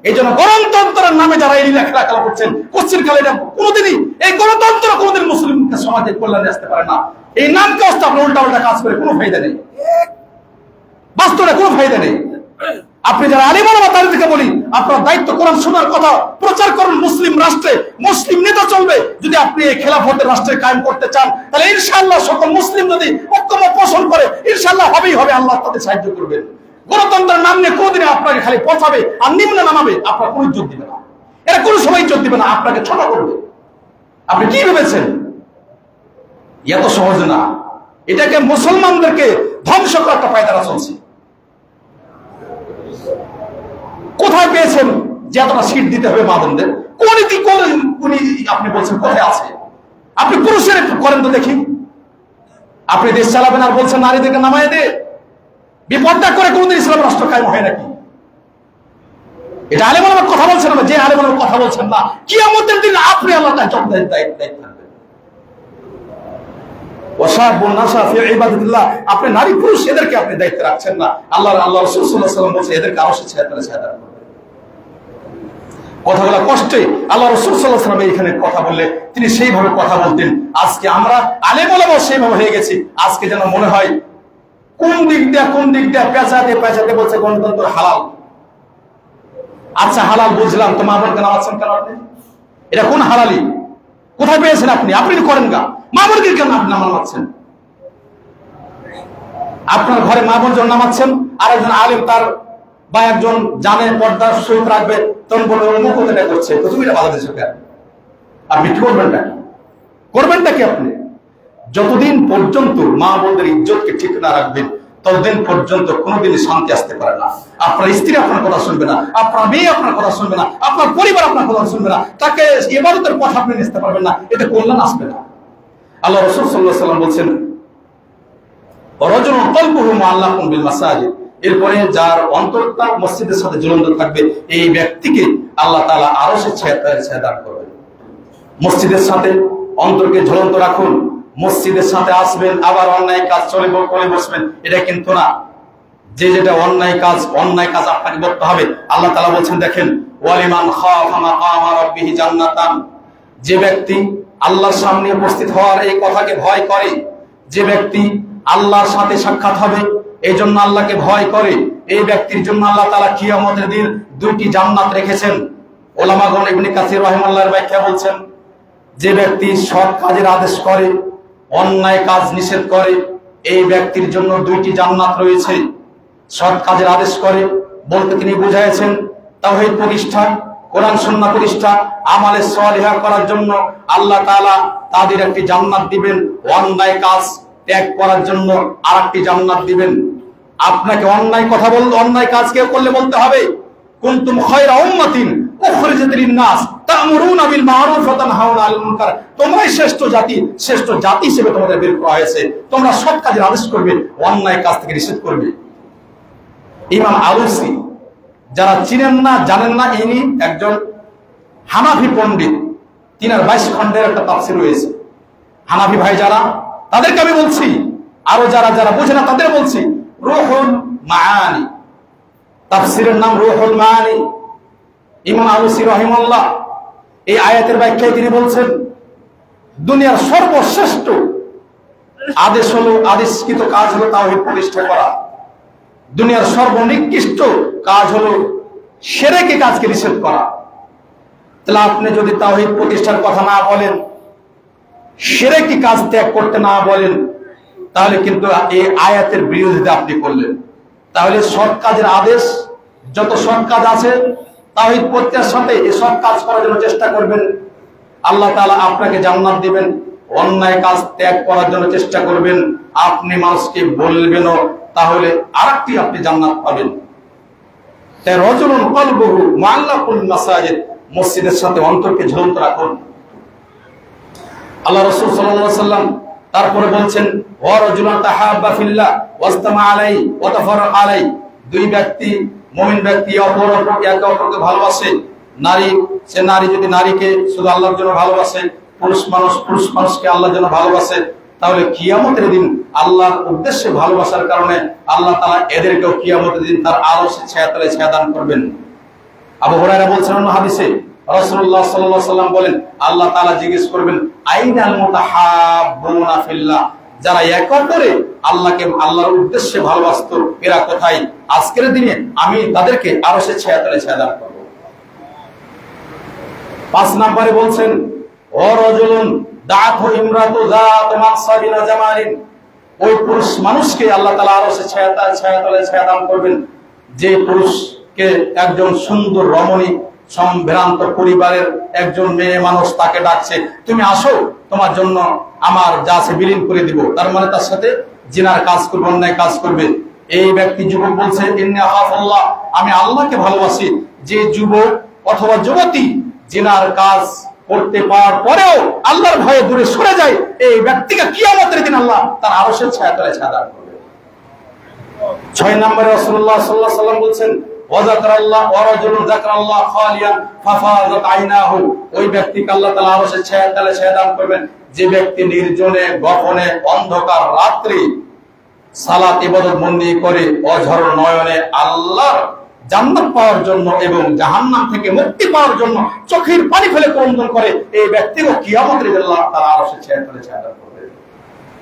এই জন্য গণতন্ত্রের নামে যারা এই খেলা করছেন, কোশ্চিন কালে এটা কোনোদিনই, এই গণতন্ত্র কোনোদিন মুসলিম সমাজের কল্যাণে আসতে পারে না। এই নামকে আসতে আপনার উল্টা উল্টা কাজ করে কোনো ফায়দা নেই, বাস্তবে কোনো ফায়দা নেই। আপনি যারা আলিম ওলামা তাদেরকে বলি, আপনার দায়িত্ব কোরআন শোনার কথা প্রচার করুন। মুসলিম রাষ্ট্রে মুসলিম নেতা চলবে। যদি আপনি এই খেলাফতের রাষ্ট্রে কায়েম করতে চান, তাহলে ইনশাআল্লাহ সকল মুসলিম যদি ঐক্যমত পোষণ করে, ইনশাআল্লাহ হবেই হবে, আল্লাহ তাদের সাহায্য করবেন। গণতন্ত্রের নাম নিয়ে কোনদিন আপনাকে খালি পচাবে আর নিম্ন নামাবে, আপনার কোনো ইজ্জত দিবে না। এরা কোনো সময় ইজ্জত দিবে না, আপনাকে ছোট করবে। আপনি কি ভেবেছেন? এত সহজ না। এটাকে মুসলমানদেরকে ধ্বংস করার একটা পায়তারা চলছে। কোথায় পেয়েছেন যে এতটা সিট দিতে হবে মা বোনদের? কোন নীতি, কোন আপনি বলছেন কোথায় আছে? আপনি পুরুষের করেন তো দেখি। আপনি দেশ চালাবেন আর বলছেন নারীদেরকে নামায় দে। বিপদটা করে কোনদিন ইসলাম রাষ্ট্র কায়েম হয় নাকি? এটা আলেম ওলামার কথা বলছেন না, যে আলেম ওলামার কথা বলছেন না, কিয়ামতের দিন আপনি আল্লাহর দায়িত্ব থাকবেন। ওয়াশাবুন নাশা ফি ইবাদাতিল্লাহ, আপনি নারী পুরুষ এদেরকে আপনি দায়িত্ব রাখছেন না। আল্লাহ রাসূল সাল্লাল্লাহু আলাইহি ওয়াসাল্লাম বলেন এদেরকে আরশের ছায়াতলে ছায়াদান করবেন। কথাগুলো কষ্টে আল্লাহ রাসূল সাল্লাল্লাহু আলাইহি ওয়াসাল্লাম এখানে কথা বললে তিনি সেইভাবে কথা বলতেন। আজকে আমরা আলেম ওলামা সেইভাবে হয়ে গেছি। আজকে যেন মনে হয় কোন দিক দিয়ে পেঁচাতে বলছে গণতন্ত্র হালাল। আচ্ছা হালাল বুঝলাম, তো মা বোনকে নামাচ্ছেন কেন আপনি? এটা কোন হালালি? কোথায় পেয়েছেন আপনি? আপনি করেন গা, মা বোনকে কেন আপনি নামাচ্ছেন? আপনার ঘরে মা বোন যখন নামাচ্ছেন, আর একজন আলেম তার বা একজন জানে পর্দার সহিত রাখবে, তখন বলবে অমুক এটা করছে, তো তুমি এটা বাধা দিচ্ছ কেন? আপনি কি করবেনটা কি? আপনি যতদিন পর্যন্ত মা বোনদের ইজ্জতকে ঠিক না রাখবেন, ততদিন পর্যন্ত কোনোদিন শান্তি আসতে পারে না। আপনার স্ত্রী আপনার কথা শুনবে না, আপনার মেয়ে আপনার কথা শুনবে না, আপনার পরিবার আপনার কথা শুনবে না, তাকে ইবাদতের পথ আপনি নিতে পারবেন না, এতে কল্যাণ আসবে না। আল্লাহ রাসূল সাল্লাল্লাহু আলাইহি ওয়াসাল্লাম বলছেন, রাজুলুন কলবুহু মুআল্লাকুন বিল মাসাজিদ, এরপরে যার অন্তরটা মসজিদের সাথে ঝুলন্ত থাকবে এই ব্যক্তিকে আল্লাহ তাআলা আরশের ছায়া দান করবেন। মসজিদের সাথে অন্তরকে ঝুলন্ত রাখুন, মসজিদের সাথে আসবেন আবার অন্যায় কাজ করে বসবেন, এটা কিন্তু না। যেটা অন্যায় কাজ আপনাকে করতে হবে। আল্লাহ তাআলা বলছেন, দেখেন, ওয়ালিমান খাফা মাকামা রাব্বিহি জান্নাতান, যে ব্যক্তি আল্লাহর সামনে উপস্থিত হওয়ার এই কথাকে ভয় করে, যে ব্যক্তি আল্লাহর সাথে সাক্ষাৎ হবে এই জন্য আল্লাহকে ভয় করে, এই ব্যক্তির জন্য আল্লাহ তাআলা কিয়ামতের দিন দুইটি জান্নাত রেখেছেন। ওলামাগণ ইবনে কাসির রাহিমাহুল্লাহর ব্যাখ্যা বলছেন, যে ব্যক্তি সৎ কাজের আদেশ করে, অন্যায় কাজ নিষেধ করে, এই ব্যক্তির জন্য দুইটি জান্নাত রয়েছে। সৎ কাজের আদেশ করে বলতে তিনি বুঝাইছেন তাওহীদ প্রতিষ্ঠা, কোরআন সুন্নাহ প্রতিষ্ঠা, আমালে সালিহা করার জন্য আল্লাহ তাআলা তাদের একটি জান্নাত দিবেন, অন্যায় কাজ ত্যাগ করার জন্য আরেকটি জান্নাত দিবেন। আপনাকে অন্যায় কাজ কেউ করলে বলতে হবে, কুনতুম খায়রা উম্মাতিন উখরিজাত লিন-নাস তা'মুরুনা বিল মা'রুফ ওয়া তানহাউনা আনিল মুনকার, তোমরাই শ্রেষ্ঠ জাতি হিসেবে তোমাদের বের করা হয়েছে, তোমরা সৎ কাজের আদেশ করবে, অন্যায় কাজ থেকে নিষেধ করবে। ইমাম আলুসি, যারা চিনেন না জানেন না, ইনি একজন হানাফি পণ্ডিত, তিনার 22 খণ্ডের একটা তাফসীর রয়েছে। হানাফি ভাই যারা, তাদেরকে আমি বলছি, আরো যারা বোঝে না তাদের বলছি, রুহুল মাআনি, তাফসীরের নাম রুহুল মাআনি। ইমাম আলুসি রাহিমাহুল্লাহ এই আয়াতের ব্যাখ্যায় তিনি বলছেন, দুনিয়ার সর্বশ্রেষ্ঠ আদেশকৃত কাজ হলো তাওহীদ প্রতিষ্ঠা করা, দুনিয়ার সর্বনিকৃষ্ট কাজ হলো শিরকি কাজকে নিষেধ করা। তাহলে আপনি যদি তাওহীদ প্রতিষ্ঠার কথা না বলেন, শিরকি কাজ ত্যাগ করতে না বলেন, তাহলে কিন্তু এই আয়াতের বিরোধিতা আপনি করলেন। তাহলে সৎ কাজের আদেশ, যত সৎ কাজ আছে তাওহীদ প্রত্যয়ের সাথে এই সৎ কাজ করার জন্য চেষ্টা করবেন, আল্লাহ তাআলা আপনাকে জান্নাত দিবেন। অন্যায় কাজ ত্যাগ করার জন্য চেষ্টা করবেন, আপনি মানুষকে বলবেনও, তাহলে আরেকটি আপনি জান্নাত পাবেন। তাই রাজুলুন কলবুহু মুআল্লাকুল মাসাজিদ, মসজিদের সাথে অন্তরকে ঝুলন্ত রাখুন। আল্লাহ রাসূল সাল্লাল্লাহু আলাইহি ওয়াসাল্লাম তারপরে বলছেন, ওয়া রাজুলান তাহাব্বা ফিল্লাহ ওয়াস্তামা আলাইহি ওয়া তাফাররাকা আলাইহি, দুই ব্যক্তি, মুমিন ব্যক্তি একে অপরকে ভালোবাসে। নারী যদি নারীকে শুধু আল্লাহর জন্য ভালোবাসে, পুরুষ মানুষকে আল্লাহর জন্য ভালোবাসে, তাহলে কিয়ামতের দিন আল্লাহর উদ্দেশ্যে ভালোবাসার কারণে আল্লাহ তাআলা এদেরকেও কিয়ামতের দিন তার আরশের ছায়াতলে ছায়া দান করবেন। আবু হুরায়রা বলছেন অন্য হাদিসে, রাসূলুল্লাহ সাল্লাল্লাহু আলাইহি ওয়াসাল্লাম বলেন, আল্লাহ তাআলা জিজ্ঞেস করবেন, আইনাল মুতাহাব্বুনা ফিল্লাহ, যারা এক অপরে আল্লাহর উদ্দেশ্যে ভালোবাসতো, এরা কোথায়? আজকের দিনে আমি তাদেরকে আরশের ছায়াতলে ছায়া দান করব। 5 নম্বরে বলছেন, ও রাজুলুন দাআতহু ইমরাতু যাত মানসাবিন ওয়া জামালিন, ওই পুরুষ মানুষকে আল্লাহ তাআলা আরশের ছায়াতলে ছায়া দান করবেন, যে পুরুষকে একজন সুন্দর রমণী সম্ভ্রান্ত পরিবারের একজন মেয়ে মানুষ তাকে ডাকছে, তুমি আসো, তোমার জন্য আমার যা আছে বিলীন করে দিব। তার মানে তার সাথে জিনার কাজ করবে, অন্যায় কাজ করবে। এই ব্যক্তি যুবক বলছে, ইন্নী আখাফুল্লাহ, আমি আল্লাহকে ভালোবাসি। যে যুবক অথবা যুবতী জিনার কাজ করতে পারার পরেও আল্লাহর ভয়ে দূরে সরে যায়, এই ব্যক্তিকে কিয়ামতের দিন আল্লাহ তার আরশের ছায়াতলে ছায়া দান করবে। 6 নম্বরে রাসূলুল্লাহ সাল্লাল্লাহু আলাইহি ওয়াসাল্লাম বলছেন, ওয়া যাকারাল্লাহ ওয়া রাজুলুন যাকারাল্লাহ খালিয়ান ফাফাযাত আইনাহু, ওই ব্যক্তিকে আল্লাহ তাআলা আরশের ছায়াতলে ছায়া দান করবেন, যে ব্যক্তি নির্জনে গোপনে অন্ধকার রাত্রি সালাত ইবাদত বন্দি করে অঝর নয়নে আল্লাহর জান্নাত পাওয়ার জন্য এবং জাহান্নাম থেকে মুক্তি পাওয়ার জন্য চোখের পানি ফেলে ক্রন্দন করে, এই ব্যক্তিকে কিয়ামতের দিন আল্লাহ তাআলা আরশের ছায়াতলে ছায়া দান করবে।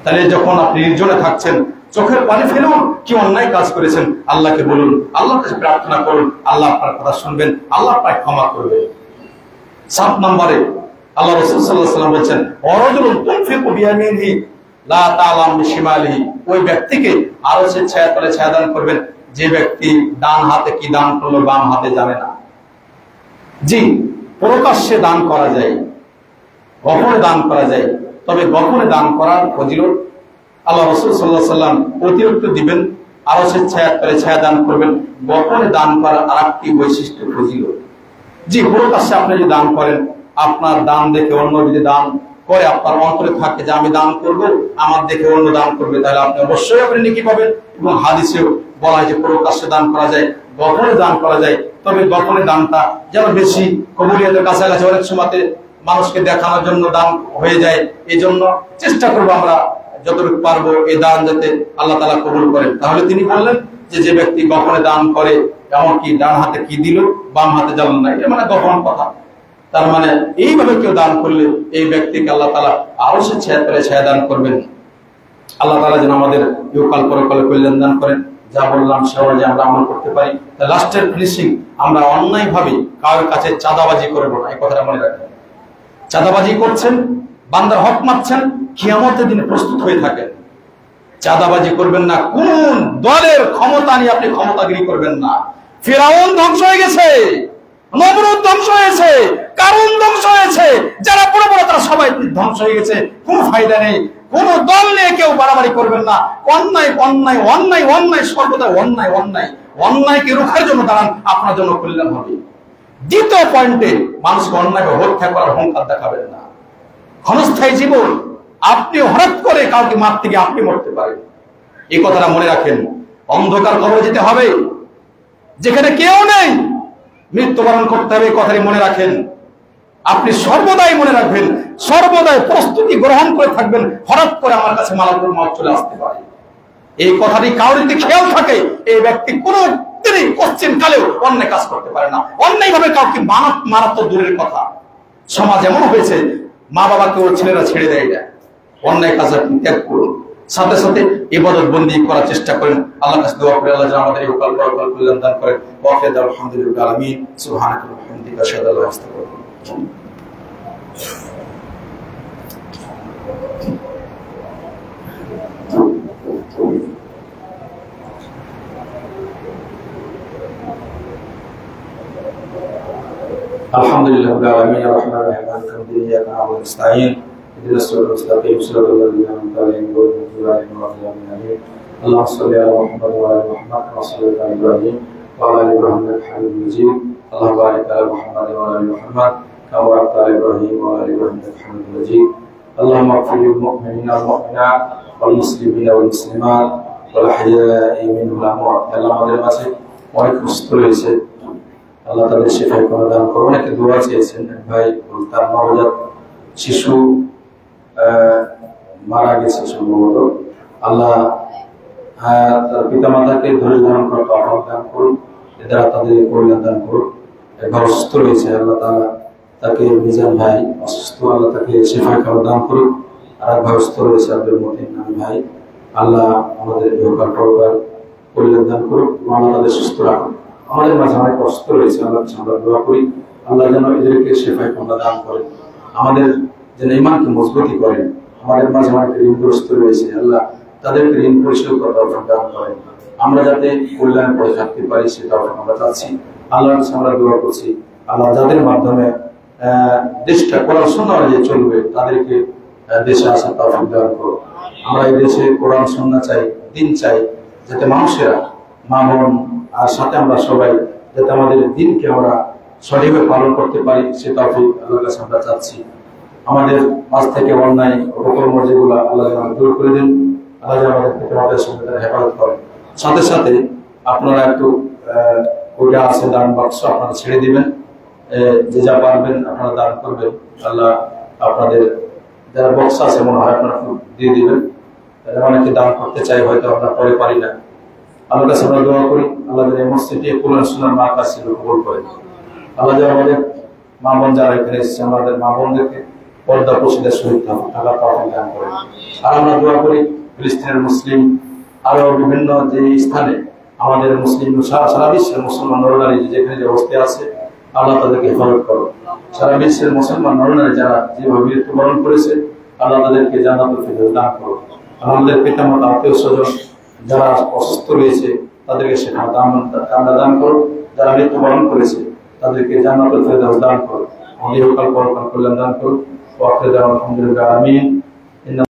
তাহলে যখন আপনি নির্জনে থাকছেন, চোখের পানি ফেলুন, কি অন্যায় কাজ করেছেন আল্লাহকে বলুন, আল্লাহর কাছে প্রার্থনা করুন, আল্লাহ আপনার কথা শুনবেন, আল্লাহ আপনাকে ক্ষমা করবে। 7 নম্বরে আল্লাহ রাসূল সাল্লাল্লাহু আলাইহি ওয়াসাল্লাম বলেন, ওয়ারাজুলুন তুনফিকু বিয়ামিনিহি লা তা'লাম বিশিমালিহি, ওই ব্যক্তিকে আরশের ছায়াতলে ছায়া দান করবেন, যে ব্যক্তি ডান হাতে কি দান করলো বাম হাতে জানে না। জি, প্রকাশ্যে দান করা যায়, গোপনে দান করা যায়, তবে গোপনে দান করার ফজিলত আল্লাহ রাসূল সাল্লাল্লাহু আলাইহি ওয়াসাল্লাম অতিরিক্ত দিবেন। আরশের ছায়া দান করবেন। গোপনে দান করার আরেকটি বৈশিষ্ট্য ফজিলত। জি, প্রকাশ্যে আপনি যদি দান করেন, আপনার দান দেখে অন্য যদি দান করে আপনার অন্তরে থাকে যে আমি দান করব, আমার দেখে অন্য দান করবে, তাহলে আপনি অবশ্যই আপনি নেকি পাবেন। এবং হাদিসেও বলা হয় যে প্রকাশ্যে দান করা যায়, গোপনে দান করা যায়, তবে গোপনে দানটা যেন বেশি কবুলিয়তের কাছাকাছি। অনেক সময়তে মানুষকে দেখানোর জন্য দান হয়ে যায়, এই জন্য চেষ্টা করবো আমরা যতটুকু পারবো এই দান যাতে আল্লাহ তাআলা কবুল করেন। তাহলে তিনি বললেন যে ব্যক্তি গোপনে দান করে, এমনকি ডান হাতে কি দিল বাম হাতে জানল না, এটা মানে গোপন কথা। তার মানে এইভাবে কেউ দান করলে এই ব্যক্তিকে আল্লাহ তাআলা আরো সে ছায়া দান করবেন। আল্লাহ তাআলা যেন আমাদের ইহকাল পরকালে কল্যাণ দান করেন। যা বললাম সেটা যে আমরা আমল করতে পারি। লাস্টের ফিনিশিং, আমরা অন্যায় ভাবে কারোর কাছে চাঁদাবাজি করবো না, এই কথাটা মনে রাখবেন। চাঁদাবাজি করছেন, বান্দার হক মারছেন, কিয়ামতের দিনে প্রস্তুত হয়ে থাকেন। চাঁদাবাজি করবেন না, কোন দলের ক্ষমতা নিয়ে আপনি ক্ষমতাগিরি করবেন না। ফিরাউন ধ্বংস হয়ে গেছে, নমরুদ ধ্বংস হয়েছে, কারুন ধ্বংস হয়েছে, যারা বড় বড় তারা সবাই ধ্বংস হয়ে গেছে। কোনো ফায়দা নেই, কোন দল নিয়ে কেউ বাড়াবাড়ি করবেন না। অন্যায় অন্যায় অন্যায় অন্যায়, সর্বদা অন্যায় অন্যায়। অন্যায়কে রোখার জন্য দাঁড়ান, আপনার জন্য কল্যাণ হবে। দ্বিতীয় পয়েন্টে, মানুষকে অন্যায় হত্যা করার অহংকার দেখাবেন না। ক্ষণস্থায়ী জীবন, আপনি হঠাৎ করে কাউকে মারতে গিয়ে আপনি মরতে পারেন, এই কথাটা মনে রাখেন। অন্ধকার কবরে যেতে হবে, যেখানে কেউ নেই, মৃত্যুবরণ করতে হবে, এই কথাটি মনে রাখেন। আপনি সর্বদাই মনে রাখবেন, সর্বদাই প্রস্তুতি গ্রহণ করে থাকবেন, হঠাৎ করে আমার কাছে মালাকুল মউত চলে আসতে পারে। এই কথাটি কারোর যদি খেয়াল থাকে, এই ব্যক্তি কোনো দিনই কোশ্চেন কালেও অন্যায় কাজ করতে পারে না। অন্যায় ভাবে কাউকে মারা তো দূরের কথা, সমাজ এমন হয়েছে মা বাবাকে ওর ছেলেরা ছেড়ে দেয় না। অন্যায় কাজ আপনি ত্যাগ করুন, সাথে সাথে ইবাদত বন্দি করার চেষ্টা করেন। আল্লাহর কাছে দোয়া করে আল্লাহ যেন আমাদের এই ইহকাল পরকাল কল্যাণ দান করেন। ওয়া আখিরু আলহামদুলিল্লাহি আলামিন। সুবহানাকা ওয়া বিহামদিকা আশহাদু আল্লা ইলাহা ইল্লা আনতা আলহামদুলিল্লাহি রাব্বিল আলামিন আর-রাহমানির রাহিম মালিকি ইয়াউমিদ্দিন ইয়্যাকা না'বুদু ওয়া নাস্তাঈন ইহদিনাস সিরাতাল মুস্তাকিম সিরাতাল লাযীনা আন'আমতা আলাইহিম গায়রিল মাগদূবি আলাইহিম ওয়া লাদ-দাল্লিন। আল্লাহুম্মা সাল্লি আলা মুহাম্মাদ ওয়া আলা মুহাম্মাদ কামা সাল্লাইতা আলা ইব্রাহিম ওয়া আলা আলি ইব্রাহিম ইন্নাকা হামিদুম মাজিদ। আল্লাহুম্মা বারিক আলা মুহাম্মাদ ওয়া আলা আলি মুহাম্মাদ কামা বারাকতা আলা ইব্রাহিম ওয়া আলা আলি ইব্রাহিম ইন্নাকা হামিদুম মাজিদ। আল্লাহুম্মা ইগফির লিল মুমিনিনা ওয়াল মুমিনাত ওয়াল মুসলিমিনা ওয়াল মুসলিমাত ওয়াল আহইয়াই মিনহুম ওয়াল আমওয়াত। আল্লাহ আমাদের মাঝে অনেক সুস্থ রয়েছে, আল্লাহ তাদের শিফা দান করুন। অনেকে দোয়া চেয়েছেন, ভাই তার নবজাত শিশু মারা গেছে সম্ভবত, আল্লাহ তার পিতা মাতাকে ধৈর্য ধারণ করার তৌফিক দান করুন, এ দ্বারা তাদের কল্যাণ দান করুন। একবার অসুস্থ রয়েছে, আল্লাহ তাআলা তাকে, মিজান ভাই অসুস্থ, আল্লাহ তাকে শিফা দান করুন। আর এক ভাই অসুস্থ রয়েছে, আব্দুল মতিন নামী ভাই, আল্লাহ আমাদের ইহকাল পরকাল কল্যাণ দান করুন, আল্লাহ তাদের সুস্থ রাখুন। আমাদের মাঝে অনেক কষ্ট রয়েছে, আল্লাহ আমরা দোয়া করি আল্লাহ যেন এদেরকে শেফায়ে কামলা দান করেন, আমাদের যেন ঈমানকে মজবুতি করেন। আমাদের মাঝে অনেক ঋণগ্রস্ত রয়েছে, আল্লাহ তাদেরকে ঋণ পরিশোধ করার তৌফিক দান করেন। আমরা যাতে কল্যাণ করে থাকতে পারি সেটা আমরা চাচ্ছি, আল্লাহর কাছে আমরা দোয়া করছি। আল্লাহ যাদের মাধ্যমে দেশটা কোরআন সুন্নাহ অনুযায়ী চলবে, তাদেরকে দেশে আসার তৌফিক দান করো। আমরা এই দেশে কোরআন সুন্নাহ চাই, দিন চাই, যাতে মানুষেরা, মা বোন আর সাথে আমরা সবাই যাতে আমাদের দিনকে আমরা সঠিকভাবে পালন করতে পারি, সে তৌফিক আল্লাহর কাছে আমরা চাচ্ছি। আমাদের মাঝ থেকে অন্যায় অপকর্ম যেগুলো আল্লাহ যেন দূর করে দিন, আল্লাহ যেন আমাদের থেকে আমাদের সঙ্গে হেফাজত করেন। সাথে সাথে আপনারা একটু ওইটা আছে দান বাক্স, আপনারা ছেড়ে দিবেন, যে যা পারবেন আপনারা দান করবেন। আল্লাহ আপনাদের যারা বক্স আছে মনে হয় আপনারা দিয়ে দিবেন, অনেকে দান করতে চাই, হয়তো আমরা পরে পারি না। আল্লাহর কাছে আমরা দোয়া করি আল্লাহ যেন এই মসজিদে কোরআন সুন্নাহর মার্কাজ ছিল কবুল করেন। আল্লাহ যেন আমাদের মা বোন যারা এখানে এসেছে, আমাদের মা বোনদেরকে পর্দা প্রসিদের সহিত থাকা তৌফিক দান করেন। আর আমরা দোয়া করি ফিলিস্তিনের মুসলিম আরো বিভিন্ন যে স্থানে আমাদের মুসলিম সারা বিশ্বের মুসলমান নরনারী যেখানে যে অবস্থায় আছে, আল্লাহ তাদেরকে হেফাজত করো। সারা বিশ্বের মুসলমান নরনারী যারা যেভাবে মৃত্যুবরণ করেছে, আল্লাহ তাদেরকে জান্নাতুল ফিরদৌস দান করো। আমাদের পিতামাতা আত্মীয় স্বজন যারা অসুস্থ রয়েছে, তাদেরকে সেটা দান করো। যারা মৃত্যুবরণ করেছে, তাদেরকে জান্নাতুল ফিরদৌস দান করো। ইহকাল পরকাল কল্যাণ দান করো। ওয়া আখিরু দাওয়ানা আলহামদুলিল্লাহি রাব্বিল আলামিন।